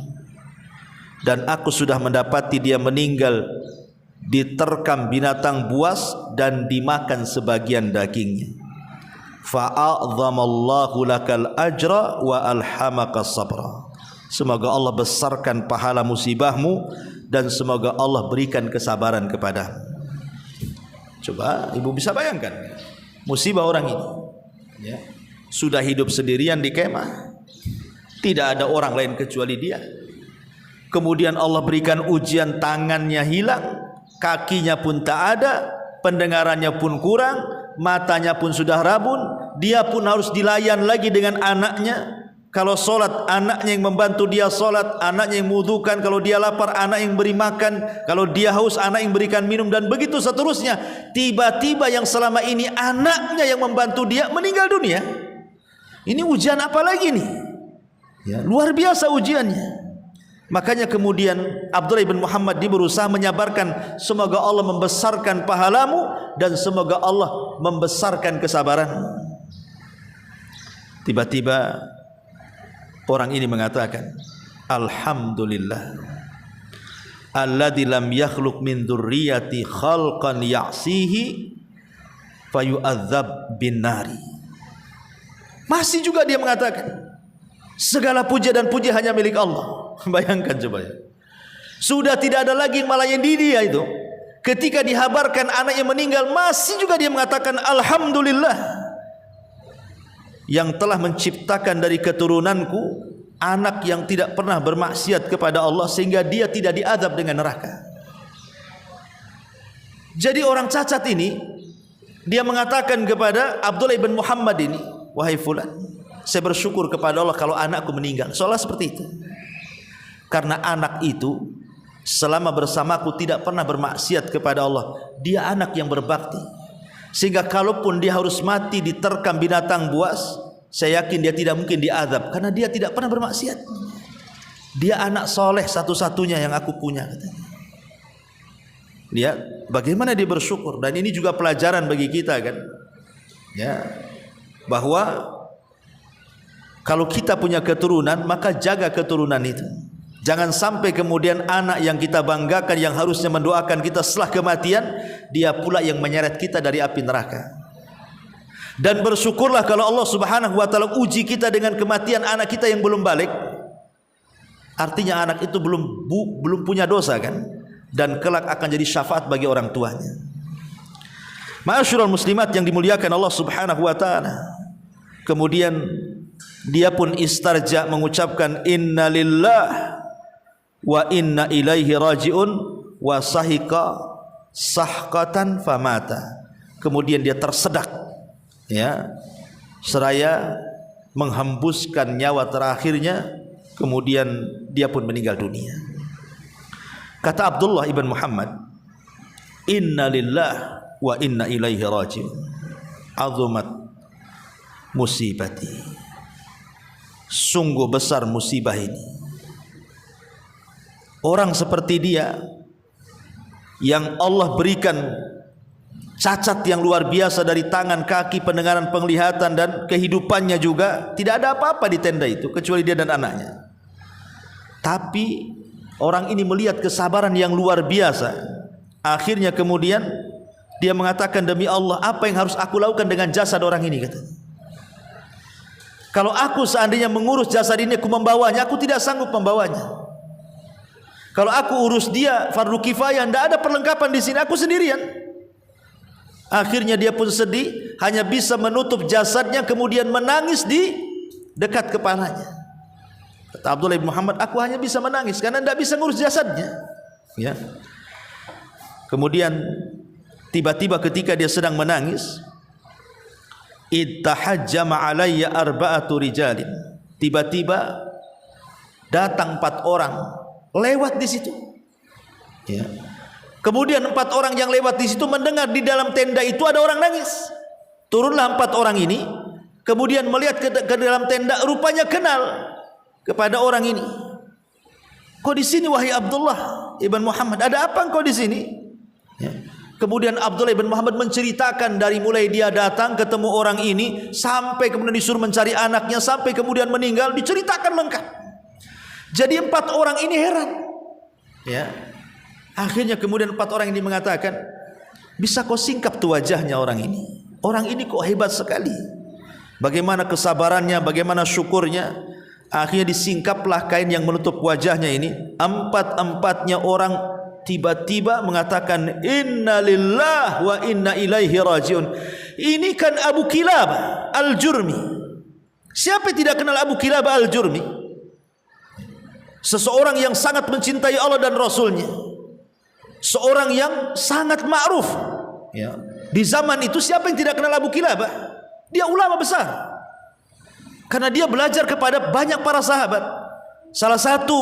dan aku sudah mendapati dia meninggal diterkam binatang buas dan dimakan sebagian dagingnya. Fa'adzamallahu lakal ajra wa alhamaka sabra. Semoga Allah besarkan pahala musibahmu dan semoga Allah berikan kesabaran kepadamu. Coba ibu bisa bayangkan musibah orang ini, ya. sudah hidup sendirian di kemah, tidak ada orang lain kecuali dia. Kemudian Allah berikan ujian, tangannya hilang, kakinya pun tak ada, pendengarannya pun kurang, matanya pun sudah rabun, dia pun harus dilayan lagi dengan anaknya. Kalau solat, anaknya yang membantu dia solat, anaknya yang mewudukan. Kalau dia lapar, anak yang beri makan. Kalau dia haus, anak yang berikan minum, dan begitu seterusnya. Tiba-tiba yang selama ini anaknya yang membantu dia meninggal dunia. Ini ujian apa lagi nih? Ya, luar biasa ujiannya. Makanya kemudian Abdullah bin Muhammad berusaha menyabarkan, semoga Allah membesarkan pahalamu dan semoga Allah membesarkan kesabaranmu. Tiba-tiba orang ini mengatakan, alhamdulillah alladzi lam yakhluq min dzurriyyati khalqan ya'sihi fayu'adzab bin nari. Masih juga dia mengatakan, segala puja dan puji hanya milik Allah. Bayangkan coba ya. Sudah tidak ada lagi yang melayani dia itu. Ketika dihabarkan anaknya meninggal, masih juga dia mengatakan alhamdulillah yang telah menciptakan dari keturunanku anak yang tidak pernah bermaksiat kepada Allah, sehingga dia tidak diazab dengan neraka. Jadi orang cacat ini, dia mengatakan kepada Abdullah bin Muhammad ini, wahai fulan, saya bersyukur kepada Allah kalau anakku meninggal. Seolah seperti itu. Karena anak itu selama bersamaku tidak pernah bermaksiat kepada Allah. Dia anak yang berbakti, sehingga kalaupun dia harus mati diterkam binatang buas, saya yakin dia tidak mungkin diazab, karena dia tidak pernah bermaksiat. Dia anak soleh satu-satunya yang aku punya, katanya. Lihat bagaimana dia bersyukur. Dan ini juga pelajaran bagi kita kan, ya, bahwa kalau kita punya keturunan, maka jaga keturunan itu. Jangan sampai kemudian anak yang kita banggakan, yang harusnya mendoakan kita setelah kematian, dia pula yang menyeret kita dari api neraka. Dan bersyukurlah kalau Allah Subhanahu wa taala uji kita dengan kematian anak kita yang belum balik. Artinya anak itu belum punya dosa kan, dan kelak akan jadi syafaat bagi orang tuanya. Ma'asyiral muslimat yang dimuliakan Allah Subhanahu wa taala. Kemudian dia pun istarja mengucapkan innalillah wa inna ilaihi rajiun wa sahika sahqatan famata. Kemudian dia tersedak, ya, seraya menghembuskan nyawa terakhirnya, kemudian dia pun meninggal dunia. Kata Abdullah ibn Muhammad, inna lillah wa inna ilaihi rajiun, azumat musibati, sungguh besar musibah ini. Orang seperti dia yang Allah berikan cacat yang luar biasa dari tangan, kaki, pendengaran, penglihatan, dan kehidupannya juga tidak ada apa-apa di tenda itu kecuali dia dan anaknya. Tapi orang ini melihat kesabaran yang luar biasa. Akhirnya kemudian dia mengatakan, demi Allah, apa yang harus aku lakukan dengan jasad orang ini, katanya. Kalau aku seandainya mengurus jasad ini, aku membawanya, aku tidak sanggup membawanya. Kalau aku urus dia fardu kifayah, tidak ada perlengkapan di sini, aku sendirian. Akhirnya dia pun sedih, hanya bisa menutup jasadnya, kemudian menangis di dekat kepalanya. Kata Abdullah bin Muhammad, aku hanya bisa menangis karena tidak bisa ngurus jasadnya, ya. Kemudian tiba-tiba ketika dia sedang menangis, ittahajjama alayya arba'atu rijalin. Tiba-tiba datang 4 orang lewat di situ, ya. Kemudian 4 orang yang lewat di situ mendengar di dalam tenda itu ada orang nangis. Turunlah 4 orang ini, kemudian melihat ke dalam tenda, rupanya kenal kepada orang ini. Kau di sini wahai Abdullah ibn Muhammad, ada apa engkau di sini? Ya. Kemudian Abdullah ibn Muhammad menceritakan dari mulai dia datang ketemu orang ini sampai kemudian disuruh mencari anaknya, sampai kemudian meninggal, diceritakan lengkap. Jadi 4 orang ini heran, ya. Akhirnya kemudian 4 orang ini mengatakan, bisa kau singkap tuh wajahnya orang ini? Orang ini kok hebat sekali. Bagaimana kesabarannya, bagaimana syukurnya. Akhirnya disingkaplah kain yang menutup wajahnya ini. 4-empatnya orang tiba-tiba mengatakan, inna lillah wa inna ilaihi rajiun. Ini kan Abu Kilabah al-Jurmi, Siapa yang tidak kenal Abu Kilabah Al-Jurmi? Seseorang yang sangat mencintai Allah dan Rasulnya, seorang yang sangat ma'ruf ya. Di zaman itu siapa yang tidak kenal Abu Kilabah? Dia ulama besar, karena dia belajar kepada banyak para sahabat. Salah satu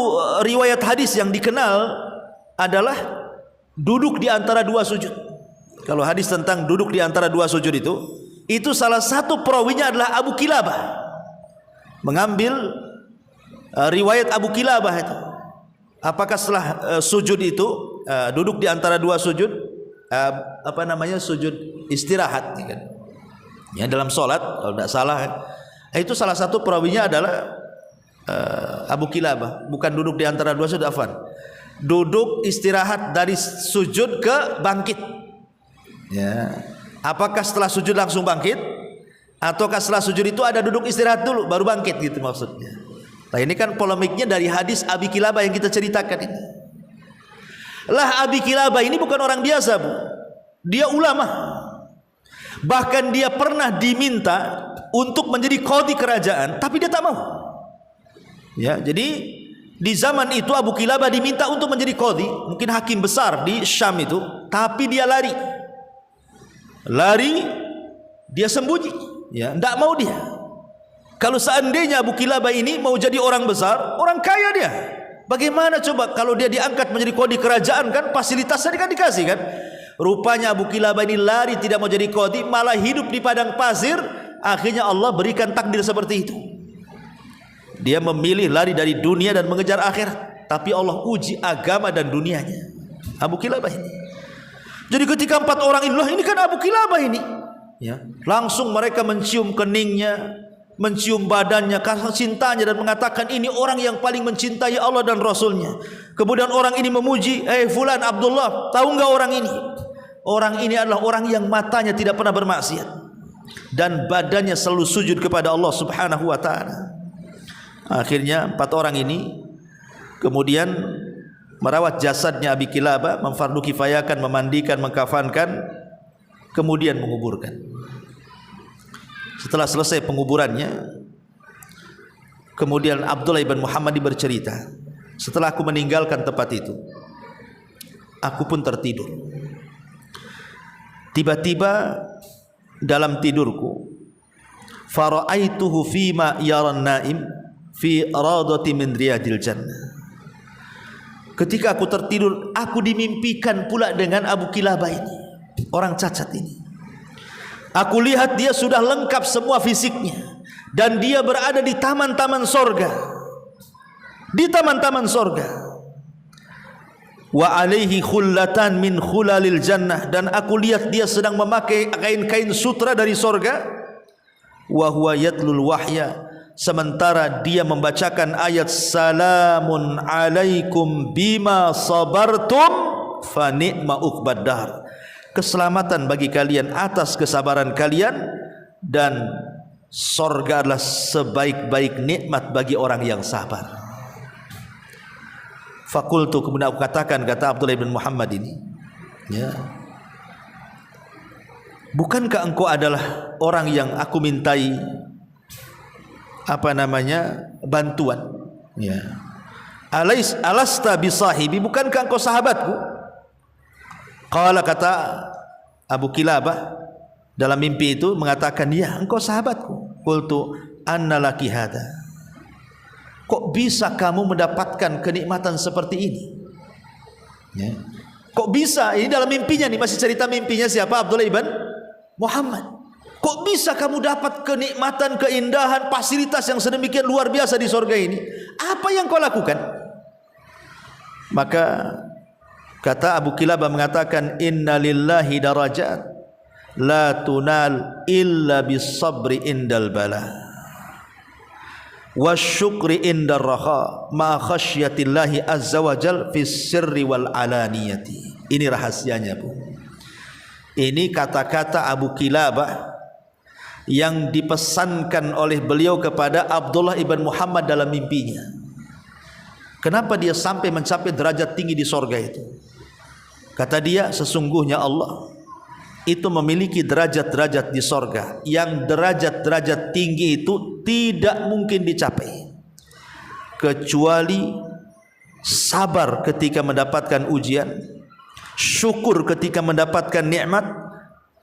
riwayat hadis yang dikenal adalah duduk di antara dua sujud. Kalau hadis tentang duduk di antara dua sujud itu salah satu perawinya adalah Abu Kilabah. Mengambil riwayat Abu Kilabah itu, apakah setelah sujud itu duduk di antara dua sujud, sujud istirahat kan? Ya, dalam solat kalau tidak salah kan? Itu salah satu perawinya adalah Abu Kilabah. Bukan duduk di antara dua sujud, duduk istirahat dari sujud ke bangkit ya. Apakah setelah sujud langsung bangkit, ataukah setelah sujud itu ada duduk istirahat dulu baru bangkit, gitu maksudnya. Nah, ini kan polemiknya dari hadis Abi Kilabah yang kita ceritakan ini. Lah, Abi Kilabah ini bukan orang biasa, Bu. Dia ulama. Bahkan dia pernah diminta untuk menjadi qadhi kerajaan, tapi dia tak mau. Ya, jadi di zaman itu Abu Kilabah diminta untuk menjadi qadhi, mungkin hakim besar di Syam itu, tapi dia lari. Dia sembunyi, ya, tidak mau dia. Kalau seandainya Abu Kilabah ini mau jadi orang besar, orang kaya dia, bagaimana coba kalau dia diangkat menjadi qadhi kerajaan, kan fasilitasnya kan dikasih kan. Rupanya Abu Kilabah ini lari, tidak mau jadi qadhi, malah hidup di padang pasir. Akhirnya Allah berikan takdir seperti itu. Dia memilih lari dari dunia dan mengejar akhirat, tapi Allah uji agama dan dunianya Abu Kilabah ini. Jadi ketika 4 orang ini kan Abu Kilabah ini ya, langsung mereka mencium keningnya, mencium badannya karena cintanya, dan mengatakan ini orang yang paling mencintai Allah dan Rasulnya. Kemudian orang ini memuji, Fulan Abdullah, tahu enggak orang ini? Orang ini adalah orang yang matanya tidak pernah bermaksiat dan badannya selalu sujud kepada Allah Subhanahu wa ta'ala. Akhirnya 4 orang ini kemudian merawat jasadnya Abi Kilabah, memfardu kifayakan, memandikan, mengkafankan, kemudian menguburkan. Setelah selesai penguburannya, kemudian Abdullah ibn Muhammad bercerita, setelah aku meninggalkan tempat itu, aku pun tertidur. Tiba-tiba dalam tidurku, fara'aituhu fima yaran naim fi radati min riyadil jannah. Ketika aku tertidur, aku dimimpikan pula dengan Abu Kilabah ini, orang cacat ini. Aku lihat dia sudah lengkap semua fisiknya, dan dia berada di taman-taman sorga, di taman-taman sorga. Wa alaihi khullatan min khulalil jannah, dan aku lihat dia sedang memakai kain-kain sutra dari sorga. Wa huwa yatlul wahya, sementara dia membacakan ayat salamun alaikum bima sabartum fa ni'ma uqbad dar. Keselamatan bagi kalian atas kesabaran kalian, dan sorga adalah sebaik-baik nikmat bagi orang yang sabar. Fakultu, kemudian aku katakan, kata Abdullah bin Muhammad ini, ya, bukankah engkau adalah orang yang aku mintai bantuan? Ya. Alasta bisahibi, bukankah engkau sahabatku? Qala, kata Abu Kilabah dalam mimpi itu mengatakan, ya, engkau sahabatku. Qultu anna laki hada, kok bisa kamu mendapatkan kenikmatan seperti ini? Ya. Kok bisa? Ini dalam mimpinya nih, masih cerita mimpinya siapa? Abdullah ibn Muhammad. Kok bisa kamu dapat kenikmatan, keindahan, fasilitas yang sedemikian luar biasa di surga ini? Apa yang kau lakukan? Maka kata Abu Kilabah mengatakan, inna lillahi darajat la tunal illa bis sabri indal bala wasyukri indar raha ma khasyatillahi azza wa jal fis sirri wal alaniyati. Ini rahasianya, Bu. Ini kata-kata Abu Kilabah yang dipesankan oleh beliau kepada Abdullah ibn Muhammad dalam mimpinya. Kenapa dia sampai mencapai derajat tinggi di sorga itu? Kata dia, sesungguhnya Allah itu memiliki derajat-derajat di sorga, yang derajat-derajat tinggi itu tidak mungkin dicapai kecuali sabar ketika mendapatkan ujian, syukur ketika mendapatkan nikmat,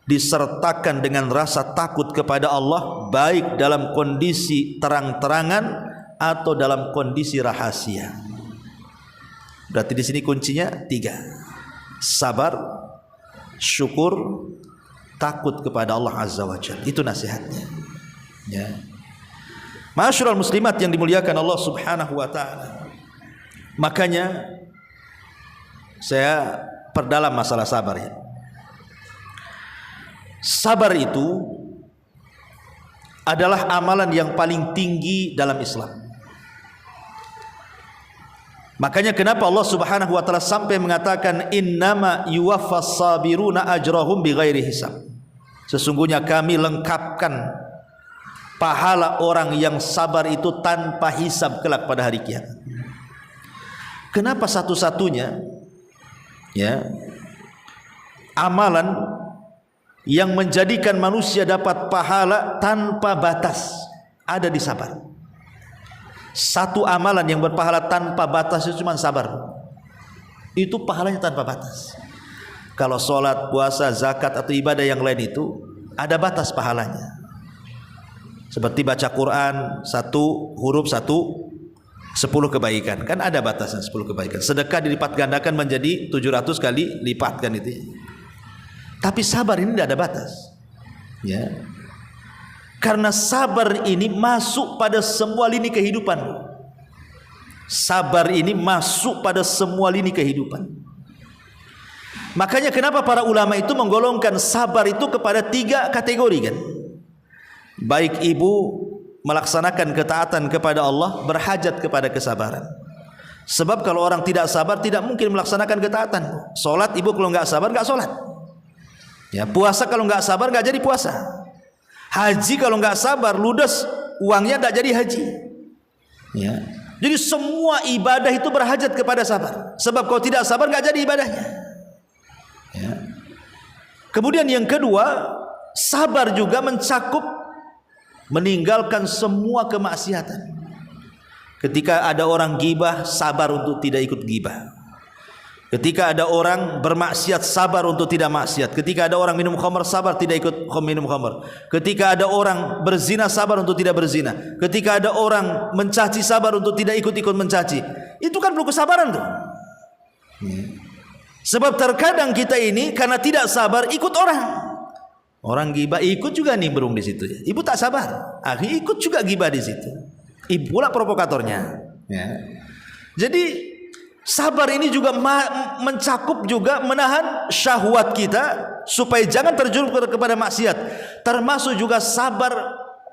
disertakan dengan rasa takut kepada Allah, baik dalam kondisi terang-terangan atau dalam kondisi rahasia. Berarti di sini kuncinya 3: sabar, syukur, takut kepada Allah Azza wa Jalla. Itu nasihatnya. Ya. Ma'asyiral muslimat yang dimuliakan Allah Subhanahu wa taala. Makanya saya perdalam masalah sabar ya. Sabar itu adalah amalan yang paling tinggi dalam Islam. Makanya kenapa Allah Subhanahu wa taala sampai mengatakan innama yuwaffas sabiruna ajrahum bighairi hisab. Sesungguhnya kami lengkapkan pahala orang yang sabar itu tanpa hisab kelak pada hari kiamat. Kenapa satu-satunya ya amalan yang menjadikan manusia dapat pahala tanpa batas ada di sabar. Satu amalan yang berpahala tanpa batas itu cuma sabar. Itu pahalanya tanpa batas. Kalau sholat, puasa, zakat atau ibadah yang lain itu ada batas pahalanya. Seperti baca Quran, 1 huruf 10 kebaikan. Kan ada batasnya 10 kebaikan. Sedekah dilipat gandakan menjadi 700 kali lipat kan itu. Tapi sabar ini tidak ada batas. Ya. Karena sabar ini masuk pada semua lini kehidupan. Sabar ini masuk pada semua lini kehidupan. Makanya kenapa para ulama itu menggolongkan sabar itu kepada 3 kategori kan. Baik ibu melaksanakan ketaatan kepada Allah, berhajat kepada kesabaran. Sebab kalau orang tidak sabar tidak mungkin melaksanakan ketaatan. Solat ibu kalau nggak sabar nggak solat. Ya, puasa kalau nggak sabar nggak jadi puasa. Haji kalau nggak sabar ludes uangnya nggak jadi haji. Ya. Jadi semua ibadah itu berhajat kepada sabar. Sebab kalau tidak sabar nggak jadi ibadahnya. Ya. Kemudian yang kedua, sabar juga mencakup meninggalkan semua kemaksiatan. Ketika ada orang gibah, sabar untuk tidak ikut gibah. Ketika ada orang bermaksiat, sabar untuk tidak maksiat. Ketika ada orang minum khamr, sabar tidak ikut minum khamr. Ketika ada orang berzina, sabar untuk tidak berzina. Ketika ada orang mencaci, sabar untuk tidak ikut-ikut mencaci. Itu kan perlu kesabaran tuh. Sebab terkadang kita ini karena tidak sabar ikut orang. Orang gibah ikut juga nimbrung di situ. Ibu tak sabar, akhirnya ikut juga gibah di situ. Ibu pula provokatornya. Ya. Jadi sabar ini juga mencakup juga menahan syahwat kita supaya jangan terjerumus kepada maksiat. Termasuk juga sabar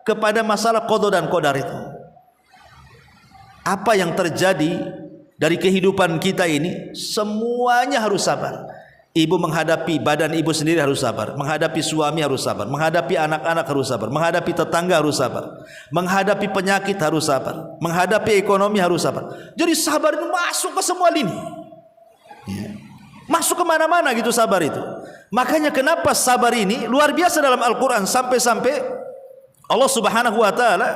kepada masalah qada dan qadar itu. Apa yang terjadi dari kehidupan kita ini semuanya harus sabar. Ibu menghadapi badan ibu sendiri harus sabar, menghadapi suami harus sabar, menghadapi anak-anak harus sabar, menghadapi tetangga harus sabar, menghadapi penyakit harus sabar, menghadapi ekonomi harus sabar. Jadi sabar itu masuk ke semua lini, ya. Masuk kemana-mana gitu sabar itu. Makanya kenapa sabar ini luar biasa dalam Al-Quran, sampai-sampai Allah Subhanahu wa ta'ala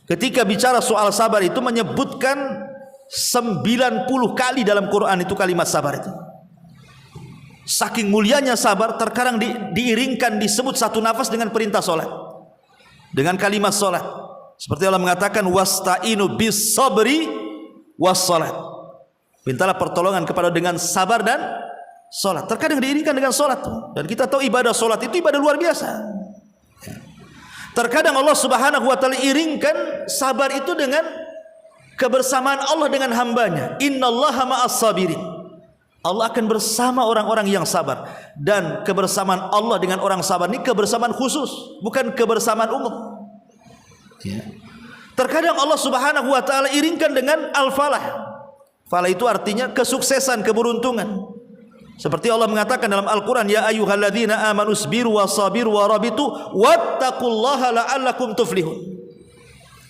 ketika bicara soal sabar itu menyebutkan 90 kali dalam Quran itu kalimat sabar itu. Saking mulianya sabar, terkadang diiringkan disebut satu nafas dengan perintah solat, dengan kalimat solat. Seperti Allah mengatakan wasta'inu bis sabri was solat. Mintalah pertolongan kepada dengan sabar dan solat. Terkadang diiringkan dengan solat. Dan kita tahu ibadah solat itu ibadah luar biasa. Terkadang Allah Subhanahu wa ta'ala iringkan sabar itu dengan kebersamaan Allah dengan hambanya. Innallaha ma'as sabirin. Allah akan bersama orang-orang yang sabar. Dan kebersamaan Allah dengan orang sabar ini kebersamaan khusus, bukan kebersamaan umum. Ya. Terkadang Allah Subhanahu wa ta'ala iringkan dengan al-falah. Falah itu artinya kesuksesan, keberuntungan. Seperti Allah mengatakan dalam Al-Quran, ya ayyuhalladzina amanu sabiru wasabiru warabitu wattaqullaha la'allakum tuflihun.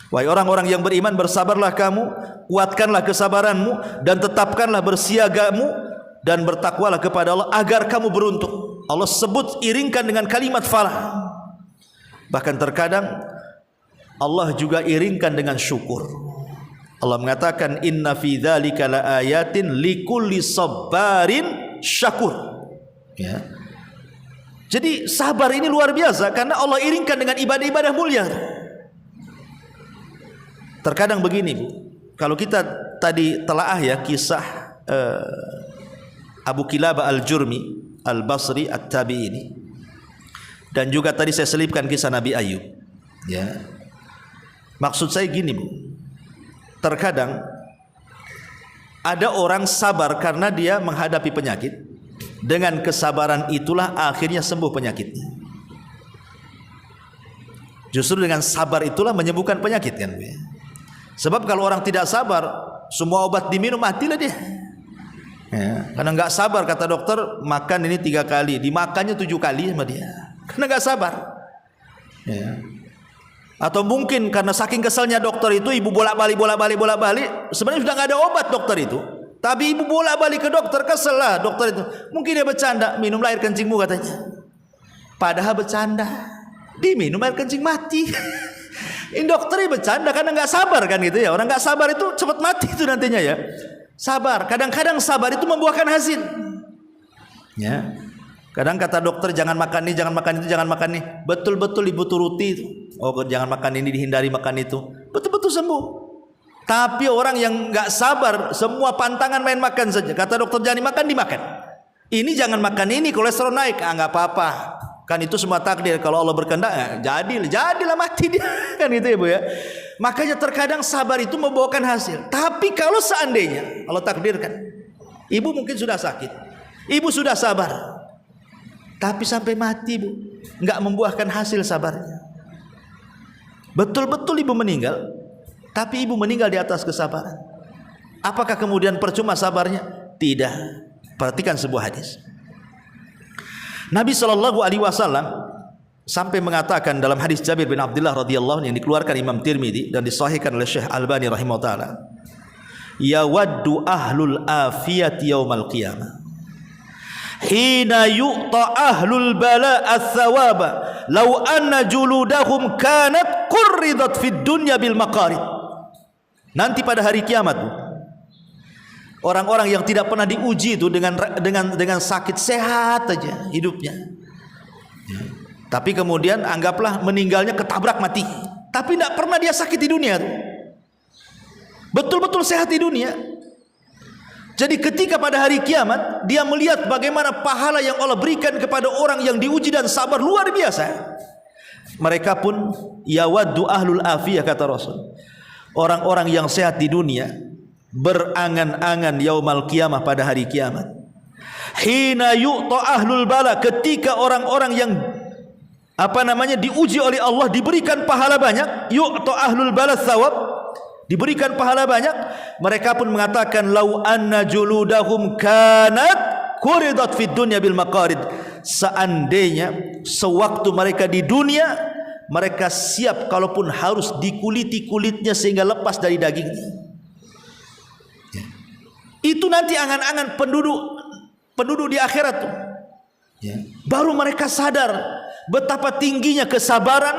Wahai orang-orang yang beriman, bersabarlah kamu, kuatkanlah kesabaranmu, dan tetapkanlah bersiagamu, dan bertakwalah kepada Allah agar kamu beruntung. Allah sebut iringkan dengan kalimat falah. Bahkan terkadang Allah juga iringkan dengan syukur. Allah mengatakan inna fi dzalika laayatin likulli sabarin syakur. Ya. Jadi sabar ini luar biasa karena Allah iringkan dengan ibadah-ibadah mulia. Terkadang begini, Bu. Kalau kita tadi telaah ya kisah Abu Kilabah Al-Jurmi Al-Basri At-Tabi ini, dan juga tadi saya selipkan kisah Nabi Ayub. Ya. Maksud saya gini, Bu. Terkadang ada orang sabar karena dia menghadapi penyakit. Dengan kesabaran itulah akhirnya sembuh penyakitnya. Justru dengan sabar itulah menyembuhkan penyakit kan, Bu. Sebab kalau orang tidak sabar, semua obat diminum matilah dia. Ya, karena nggak sabar, kata dokter makan ini 3 kali, dimakannya 7 kali sama dia. Karena nggak sabar. Ya. Atau mungkin karena saking keselnya dokter itu, ibu bolak-balik, sebenarnya sudah nggak ada obat dokter itu. Tapi ibu bolak-balik ke dokter, kesel lah dokter itu. Mungkin dia bercanda, minum air kencingmu katanya. Padahal bercanda, diminum air kencing mati. Ini dokternya bercanda karena nggak sabar kan gitu ya. Orang nggak sabar itu cepat mati itu nantinya ya. Sabar, kadang-kadang sabar itu membuahkan hasil. Ya. Kadang kata dokter jangan makan ini, jangan makan itu, jangan makan ini. Betul-betul ibu turuti itu. Oh, jangan makan ini, dihindari makan itu. Betul-betul sembuh. Tapi orang yang nggak sabar, semua pantangan main makan saja. Kata dokter jangan dimakan, dimakan. Ini jangan makan ini, kolesterol naik. Ah, nggak apa-apa. Kan itu semua takdir. Kalau Allah berkehendak, jadilah mati dia. Kan itu ya, Bu ya. Makanya terkadang sabar itu membawakan hasil. Tapi kalau seandainya Allah takdirkan, ibu mungkin sudah sakit, ibu sudah sabar, tapi sampai mati, Bu, nggak membuahkan hasil sabarnya. Betul-betul ibu meninggal, tapi ibu meninggal di atas kesabaran. Apakah kemudian percuma sabarnya? Tidak. Perhatikan sebuah hadis. Nabi SAW sampai mengatakan dalam hadis Jabir bin Abdullah radhiyallahu anhu yang dikeluarkan Imam Tirmidzi dan disahihkan oleh Syekh Albani rahimahullah, yawaddu ahlul afiyati yaumal qiyamah hina yu'ta ahlul bala ats-tsawaba law anna juludahum kanat qurridat fid dunya bil maqarid. Nanti pada hari kiamat, orang-orang yang tidak pernah diuji itu dengan sakit, sehat aja hidupnya. Ya. Tapi kemudian anggaplah meninggalnya ketabrak mati. Tapi tidak pernah dia sakit di dunia. Betul-betul sehat di dunia. Jadi ketika pada hari kiamat dia melihat bagaimana pahala yang Allah berikan kepada orang yang diuji dan sabar luar biasa. Mereka pun yawaddu ahlul afiyah, kata Rasul. Orang-orang yang sehat di dunia berangan-angan yaumal qiyamah, pada hari kiamat. Hina yu'ta ahlul bala, ketika orang-orang yang diuji oleh Allah diberikan pahala banyak. Yu'ta ahlul bala tsawab, diberikan pahala banyak. Mereka pun mengatakan lau anna juludahum kanat quridat fid dunya bil maqarid. Seandainya sewaktu mereka di dunia mereka siap kalaupun harus dikuliti kulitnya sehingga lepas dari dagingnya. Itu nanti angan-angan penduduk di akhirat tuh. Ya. Baru mereka sadar betapa tingginya kesabaran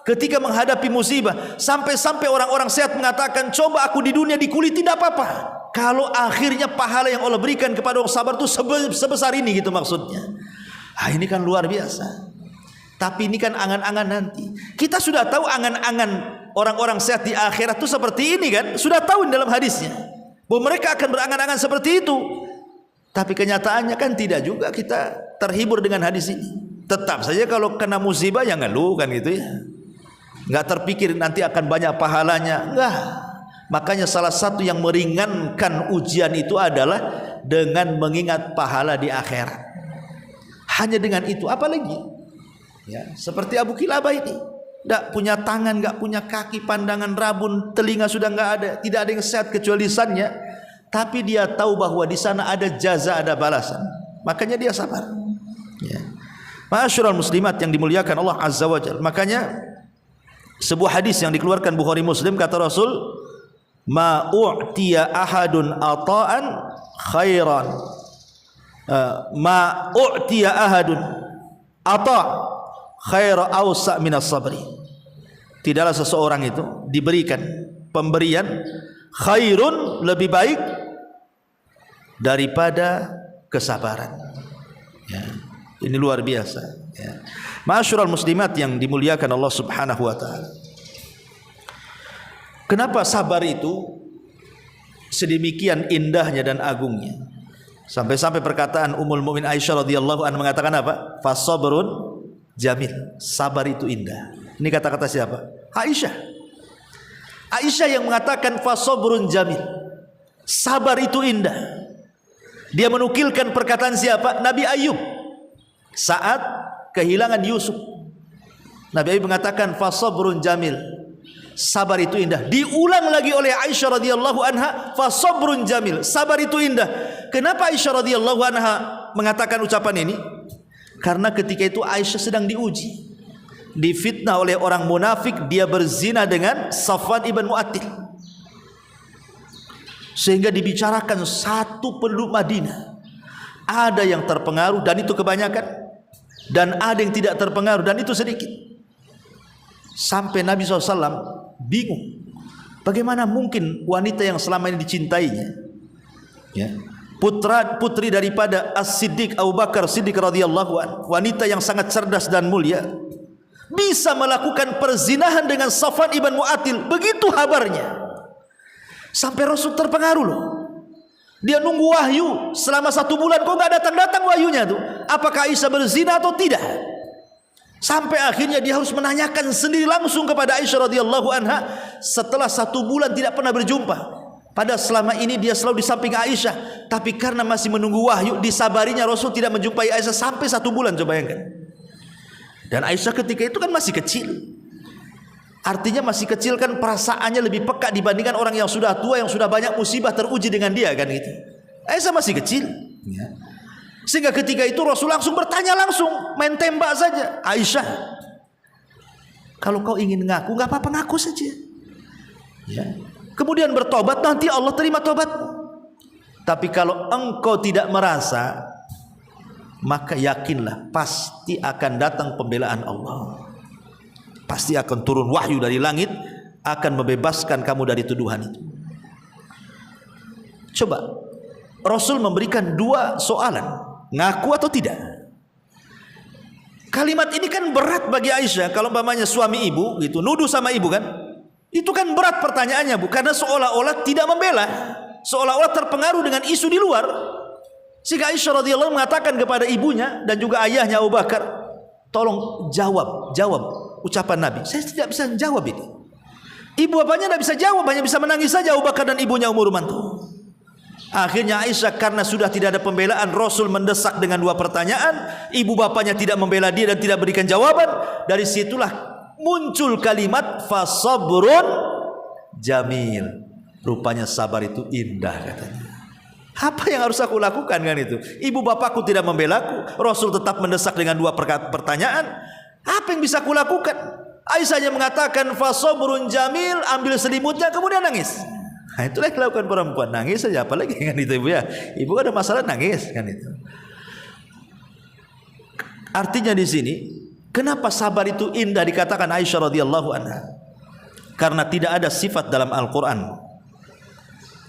ketika menghadapi musibah. Sampai-sampai orang-orang sehat mengatakan, coba aku di dunia dikuliti tidak apa-apa. Kalau akhirnya pahala yang Allah berikan kepada orang sabar itu sebesar ini, gitu maksudnya. Ini kan luar biasa. Tapi ini kan angan-angan nanti. Kita sudah tahu angan-angan orang-orang sehat di akhirat itu seperti ini kan. Sudah tahu dalam hadisnya bahwa mereka akan berangan-angan seperti itu. Tapi kenyataannya kan tidak juga kita terhibur dengan hadis ini. Tetap saja kalau kena musibah ya ngeluh kan gitu ya. Nggak terpikir nanti akan banyak pahalanya. Enggak. Makanya salah satu yang meringankan ujian itu adalah dengan mengingat pahala di akhirat. Hanya dengan itu, apalagi? Ya, seperti Abu Kilabah ini, tidak punya tangan, nggak punya kaki, pandangan rabun, telinga sudah nggak ada, tidak ada yang sehat kecuali lisannya. Tapi dia tahu bahwa di sana ada jaza, ada balasan. Makanya dia sabar. Ya. Ma'asyiral muslimat yang dimuliakan Allah Azza wa Jalla. Makanya sebuah hadis yang dikeluarkan Bukhari Muslim, kata Rasul, ma u'tiya ahadun ata'an khairan ma u'tiya ahadun ata khaira awsa minas sabri. Tidaklah seseorang itu diberikan pemberian khairun, lebih baik daripada kesabaran. Ya, ini luar biasa. Ya. Ma'asyiral muslimat yang dimuliakan Allah Subhanahu wa taala. Kenapa sabar itu sedemikian indahnya dan agungnya? Sampai-sampai perkataan Ummul Mukminin Aisyah radhiyallahu anha mengatakan apa? Fasabrun jamil. Sabar itu indah. Ini kata-kata siapa? Aisyah. Aisyah yang mengatakan fasabrun jamil. Sabar itu indah. Dia menukilkan perkataan siapa? Nabi Ayub saat kehilangan Yusuf. Nabi Ayub mengatakan fasabrun jamil. Sabar itu indah. Diulang lagi oleh Aisyah radhiyallahu anha, fasabrun jamil. Sabar itu indah. Kenapa Aisyah radhiyallahu anha mengatakan ucapan ini? Karena ketika itu Aisyah sedang diuji. Difitnah oleh orang munafik, dia berzina dengan Safwan ibn Mu'attil, sehingga dibicarakan satu penduduk Madinah. Ada yang terpengaruh dan itu kebanyakan, dan ada yang tidak terpengaruh dan itu sedikit. Sampai Nabi SAW bingung, bagaimana mungkin wanita yang selama ini dicintainya, ya, putri daripada As-Siddiq Abu Bakar Siddiq radhiyallahu anhu, wanita yang sangat cerdas dan mulia, bisa melakukan perzinahan dengan Safwan ibn Mu'attil. Begitu kabarnya. Sampai Rasul terpengaruh loh. Dia nunggu wahyu selama 1 bulan, kok gak datang-datang wahyunya tuh. Apakah Aisyah berzina atau tidak? Sampai akhirnya dia harus menanyakan sendiri langsung kepada Aisyah radhiyallahu anha. Setelah 1 bulan tidak pernah berjumpa. Padahal selama ini dia selalu di samping Aisyah, tapi karena masih menunggu wahyu, disabarinya Rasul tidak menjumpai Aisyah sampai 1 bulan. Coba bayangkan. Dan Aisyah ketika itu kan masih kecil. Artinya masih kecil kan, perasaannya lebih peka dibandingkan orang yang sudah tua, yang sudah banyak musibah teruji dengan dia kan gitu. Aisyah masih kecil, ya. Sehingga ketika itu Rasul langsung bertanya, langsung main tembak saja. Aisyah, kalau kau ingin ngaku, gak apa-apa, ngaku saja, ya. Kemudian bertobat, nanti Allah terima tobatmu. Tapi kalau engkau tidak merasa, maka yakinlah pasti akan datang pembelaan Allah. Pasti akan turun wahyu dari langit, akan membebaskan kamu dari tuduhan itu. Coba Rasul memberikan 2 soalan, ngaku atau tidak. Kalimat ini kan berat bagi Aisyah. Kalau umpamanya suami ibu gitu, nuduh sama ibu kan, itu kan berat pertanyaannya, Bu, karena seolah-olah tidak membela, seolah-olah terpengaruh dengan isu di luar. Sehingga Aisyah radhiyallahu mengatakan kepada ibunya dan juga ayahnya Abu Bakar, tolong jawab ucapan Nabi. Saya tidak bisa jawab ini. Ibu bapaknya tidak bisa jawab, hanya bisa menangis saja Abu Bakar dan ibunya Ummu Rumanto. Akhirnya Aisyah, karena sudah tidak ada pembelaan, Rasul mendesak dengan 2 pertanyaan, ibu bapaknya tidak membela dia dan tidak berikan jawaban. Dari situlah muncul kalimat fasabrun jamil. Rupanya sabar itu indah katanya. Apa yang harus aku lakukan kan itu? Ibu bapakku tidak membelaku, Rasul tetap mendesak dengan 2 pertanyaan. Apa yang bisa aku lakukan? Aisyah mengatakan fasabrun jamil, ambil selimutnya kemudian nangis. Nah, itulah yang dilakukan perempuan, nangis saja, apalagi kan itu ibu ya. Ibu ada masalah nangis kan itu. Artinya di sini, kenapa sabar itu indah dikatakan Aisyah radhiyallahu anha? Karena tidak ada sifat dalam Al-Quran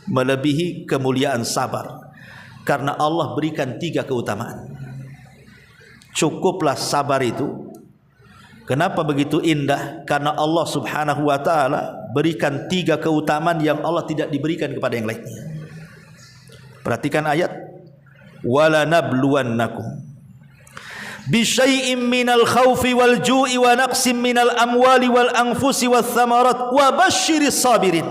melebihi kemuliaan sabar. Karena Allah berikan 3 keutamaan. Cukuplah sabar itu. Kenapa begitu indah? Karena Allah subhanahu wa ta'ala berikan 3 keutamaan yang Allah tidak diberikan kepada yang lainnya. Perhatikan ayat, wala nabluwannakum bisyai'im minal khawfi wal ju'i wa naqsim minal amwali wal anfusi wath thamarat wa basyiris sabirin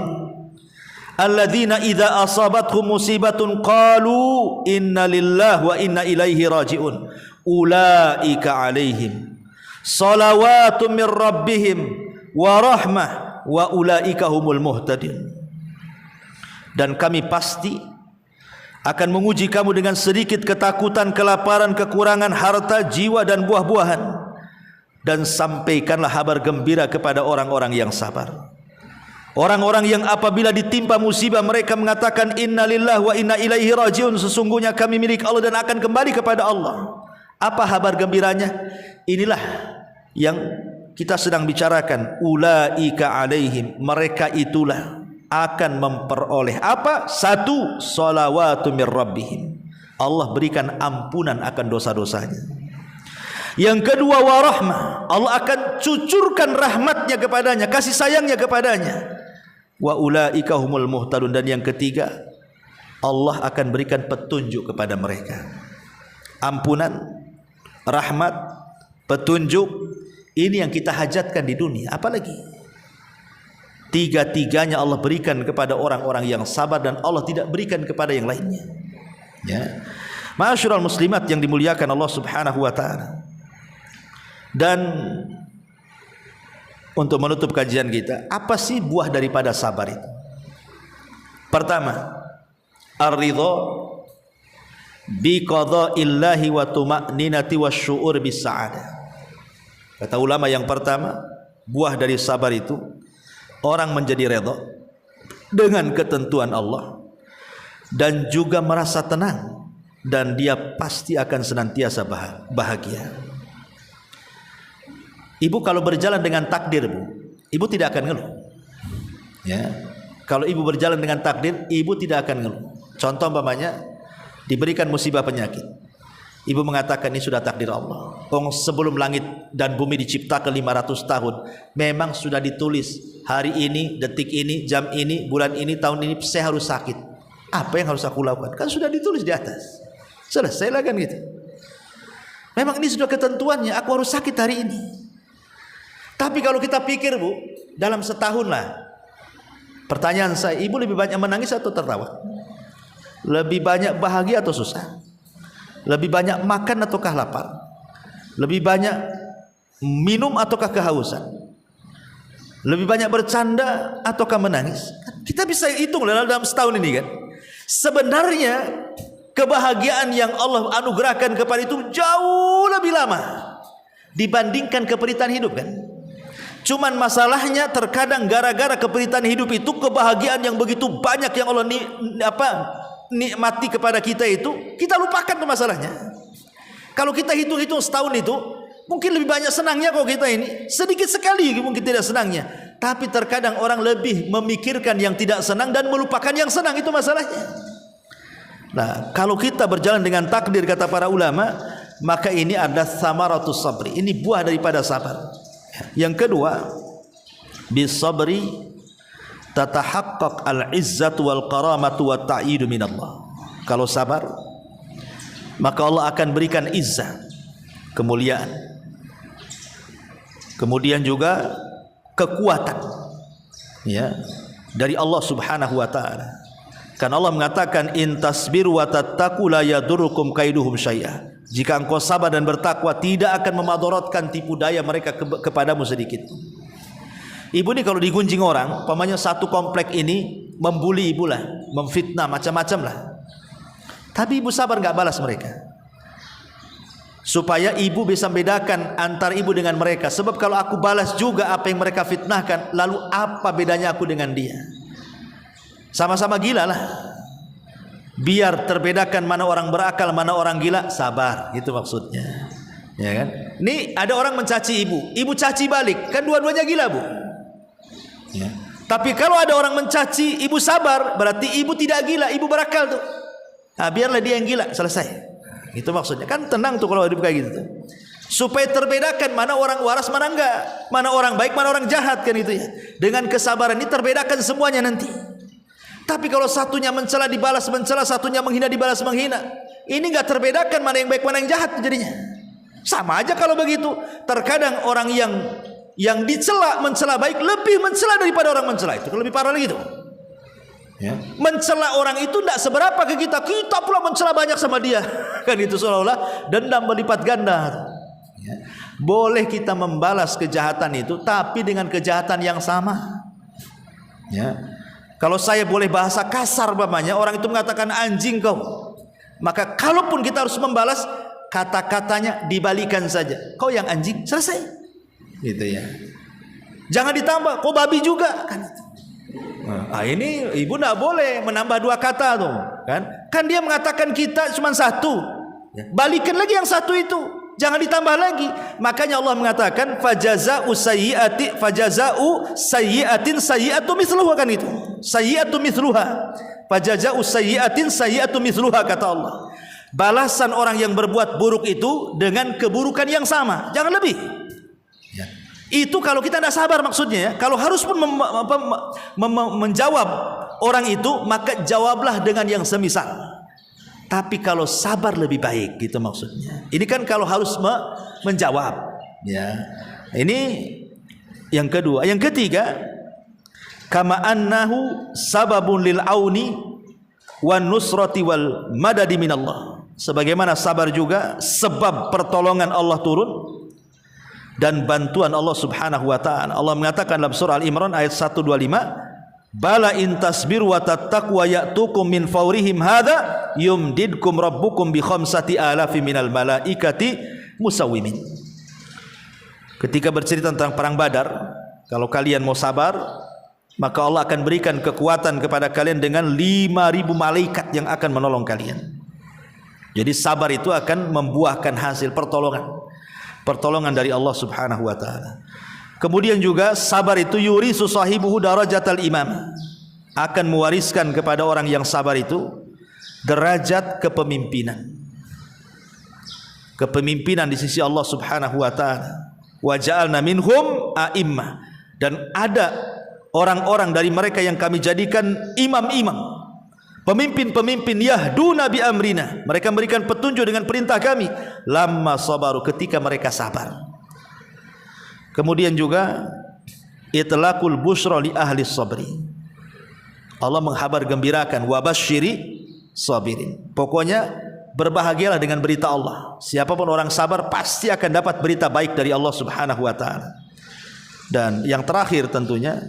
alladzina idza asabathum musibatun qalu inna lillahi wa inna ilaihi raji'un ulaika alaihim salawatun min rabbihim wa rahmah wa ulaika humul muhtadin. Dan kami pasti akan menguji kamu dengan sedikit ketakutan, kelaparan, kekurangan harta, jiwa dan buah-buahan, dan sampaikanlah kabar gembira kepada orang-orang yang sabar. Orang-orang yang apabila ditimpa musibah mereka mengatakan innalillahi wa inna ilaihi rajiun, sesungguhnya kami milik Allah dan akan kembali kepada Allah. Apa kabar gembiranya? Inilah yang kita sedang bicarakan. Ulaika alaihim, mereka itulah akan memperoleh apa? Satu, salawatu mir rabbihim, Allah berikan ampunan akan dosa-dosanya. Yang kedua, warahmah, Allah akan cucurkan rahmatnya kepadanya, kasih sayangnya kepadanya. Wa ulaika humul muhtadun, dan yang ketiga, Allah akan berikan petunjuk kepada mereka. Ampunan, rahmat, petunjuk, ini yang kita hajatkan di dunia. Apalagi tiga-tiganya Allah berikan kepada orang-orang yang sabar, dan Allah tidak berikan kepada yang lainnya. Ya, ma'asyiral muslimat yang dimuliakan Allah Subhanahu wa taala. Dan untuk menutup kajian kita, apa sih buah daripada sabar itu? Pertama, ar-ridha bi qada'illahi wa tuma'ninati wasyu'ur bis sa'adah. Kata ulama yang pertama, buah dari sabar itu orang menjadi redha dengan ketentuan Allah dan juga merasa tenang, dan dia pasti akan senantiasa bahagia. Ibu kalau berjalan dengan takdir, Bu, ibu tidak akan ngeluh. Ya, kalau ibu berjalan dengan takdir, ibu tidak akan ngeluh. Contoh umpamanya diberikan musibah penyakit, ibu mengatakan ini sudah takdir Allah. Sebelum langit dan bumi diciptakan 500 tahun, memang sudah ditulis hari ini, detik ini, jam ini, bulan ini, tahun ini saya harus sakit. Apa yang harus aku lakukan? Kan sudah ditulis di atas. Selesai lah kan gitu. Memang ini sudah ketentuannya, aku harus sakit hari ini. Tapi kalau kita pikir, Bu, dalam setahun lah, pertanyaan saya, ibu lebih banyak menangis atau tertawa? Lebih banyak bahagia atau susah? Lebih banyak makan ataukah lapar? Lebih banyak minum ataukah kehausan? Lebih banyak bercanda ataukah menangis? Kita bisa hitung dalam setahun ini kan. Sebenarnya kebahagiaan yang Allah anugerahkan kepada itu jauh lebih lama dibandingkan keperitan hidup kan. Cuman masalahnya terkadang gara-gara keperitan hidup itu, kebahagiaan yang begitu banyak yang Allah nikmati kepada kita itu, kita lupakan tuh masalahnya. Kalau kita hitung-hitung setahun itu, mungkin lebih banyak senangnya kok kita ini, sedikit sekali mungkin tidak senangnya. Tapi terkadang orang lebih memikirkan yang tidak senang dan melupakan yang senang, itu masalahnya. Nah, kalau kita berjalan dengan takdir kata para ulama, maka ini adalah samaratus sabri, ini buah daripada sabar. Yang kedua, bisabri tatahaqqaq al-izzatu wal karamatu wat ta'idu minallah. Kalau sabar, maka Allah akan berikan izzah, kemuliaan, kemudian juga kekuatan, ya, dari Allah Subhanahu wa taala. Karena Allah mengatakan in tasbiru wa tattaqu la yadurukum kaiduhum syai'a. Jika engkau sabar dan bertakwa, tidak akan memadaratkan tipu daya mereka kepadamu sedikit. Ibu ini kalau digunjing orang, pamannya satu komplek ini membuli ibu lah, memfitnah macam-macam lah. Tapi ibu sabar nggak balas mereka, supaya ibu bisa bedakan antara ibu dengan mereka. Sebab kalau aku balas juga apa yang mereka fitnahkan, lalu apa bedanya aku dengan dia? Sama-sama gila lah. Biar terbedakan mana orang berakal, mana orang gila, sabar, itu maksudnya. Ya kan? Ini ada orang mencaci ibu, ibu caci balik, kan dua-duanya gila, Bu. Ya. Tapi kalau ada orang mencaci, ibu sabar, berarti ibu tidak gila, ibu berakal tuh. Nah, biarlah dia yang gila, selesai. Itu maksudnya. Kan tenang tuh kalau hidup kayak gitu tuh. Supaya terbedakan mana orang waras, mana enggak, mana orang baik, mana orang jahat, kan itu ya. Dengan kesabaran ini terbedakan semuanya nanti. Tapi kalau satunya mencela dibalas mencela, satunya menghina dibalas menghina, ini enggak terbedakan mana yang baik mana yang jahat jadinya. Sama aja kalau begitu. Terkadang orang yang dicela mencela baik lebih mencela daripada orang mencela, itu lebih parah lagi tuh. Ya. Mencela orang itu tidak seberapa ke kita, kita pula mencela banyak sama dia. Kan itu seolah-olah dendam berlipat ganda. Ya. Boleh kita membalas kejahatan itu, tapi dengan kejahatan yang sama. Ya. Kalau saya boleh bahasa kasar umpamanya, orang itu mengatakan anjing kau, maka kalaupun kita harus membalas, kata-katanya dibalikan saja. Kau yang anjing, selesai. Gitu ya. Jangan ditambah, kau babi juga, kan itu. Ini ibu tidak boleh menambah dua kata tuh, kan? Kan dia mengatakan kita cuma satu, balikin lagi yang satu itu, jangan ditambah lagi. Makanya Allah mengatakan fajaza'u sayyi'atin sayyi'atu mithluha, kan itu. Sayyi'atu mithluha. Fajaza'u sayyi'atin sayyi'atu mithluha, kata Allah. Balasan orang yang berbuat buruk itu dengan keburukan yang sama, jangan lebih. Itu kalau kita tidak sabar maksudnya ya. Kalau harus pun menjawab orang itu, maka jawablah dengan yang semisal. Tapi kalau sabar lebih baik, gitu maksudnya. Ini kan kalau harus menjawab, ya. Ini yang kedua. Yang ketiga, kama annahu sababun lil auni wan nusrati wal madadi minallah. Sebagaimana sabar juga sebab pertolongan Allah turun dan bantuan Allah Subhanahu wa taala. Allah mengatakan dalam surah Al-Imran ayat 125, bala in tasbiru wa tattaqu wa ya'tukum min fawrihim hadza yumdidkum rabbukum bi khamsati alafi minal malaikati musawwimin. Ketika bercerita tentang perang Badar, kalau kalian mau sabar, maka Allah akan berikan kekuatan kepada kalian dengan 5.000 malaikat yang akan menolong kalian. Jadi sabar itu akan membuahkan hasil pertolongan dari Allah Subhanahu wa taala. Kemudian juga sabar itu yurisu sahibuhu darajatal imam, akan mewariskan kepada orang yang sabar itu derajat kepemimpinan. Kepemimpinan di sisi Allah Subhanahu wa taala. Wa ja'alna minhum a'immah, dan ada orang-orang dari mereka yang kami jadikan imam-imam, pemimpin-pemimpin, yahduna bi amrina, mereka memberikan petunjuk dengan perintah kami, lamma sabaru, ketika mereka sabar. Kemudian juga itlaqul busyra li ahli sabri, Allah menghabar gembirakan, wabasyiri sabirin, pokoknya berbahagialah dengan berita Allah. Siapapun orang sabar pasti akan dapat berita baik dari Allah Subhanahu wa taala. Dan yang terakhir tentunya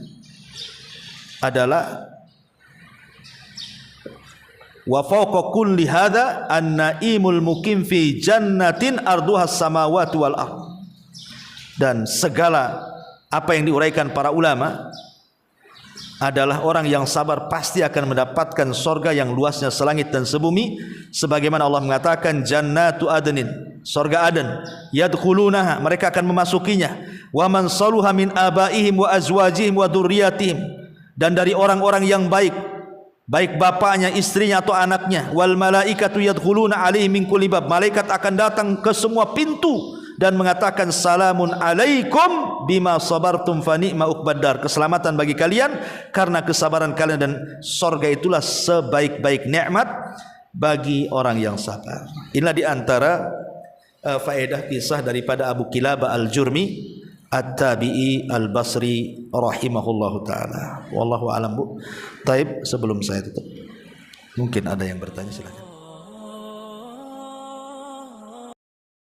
adalah wa fawqa kulli hadza an-naimul muqim fi jannatin arduha as-samawati wal ardh. Dan segala apa yang diuraikan para ulama adalah orang yang sabar pasti akan mendapatkan surga yang luasnya selangit dan sebumi, sebagaimana Allah mengatakan jannatu adnin, surga Aden, yadkhulunaha, mereka akan memasukinya, wa man saluha min abaihim wa azwajihim wa dzurriyyatihim, dan dari orang-orang yang baik, baik bapaknya, istrinya atau anaknya, wal malaikatu yadkhuluna alaihi min kulli bab, malaikat akan datang ke semua pintu dan mengatakan salamun alaikum bima sabartum fa ni'ma uqbadar, keselamatan bagi kalian karena kesabaran kalian, dan surga itulah sebaik-baik nikmat bagi orang yang sabar. Inilah di antara faedah kisah daripada Abu Kilabah Al-Jurmi At-Tabi'i Al-Basri rahimahullahu taala. Wallahu a'lam. Taib, sebelum saya tutup, mungkin ada yang bertanya, silakan.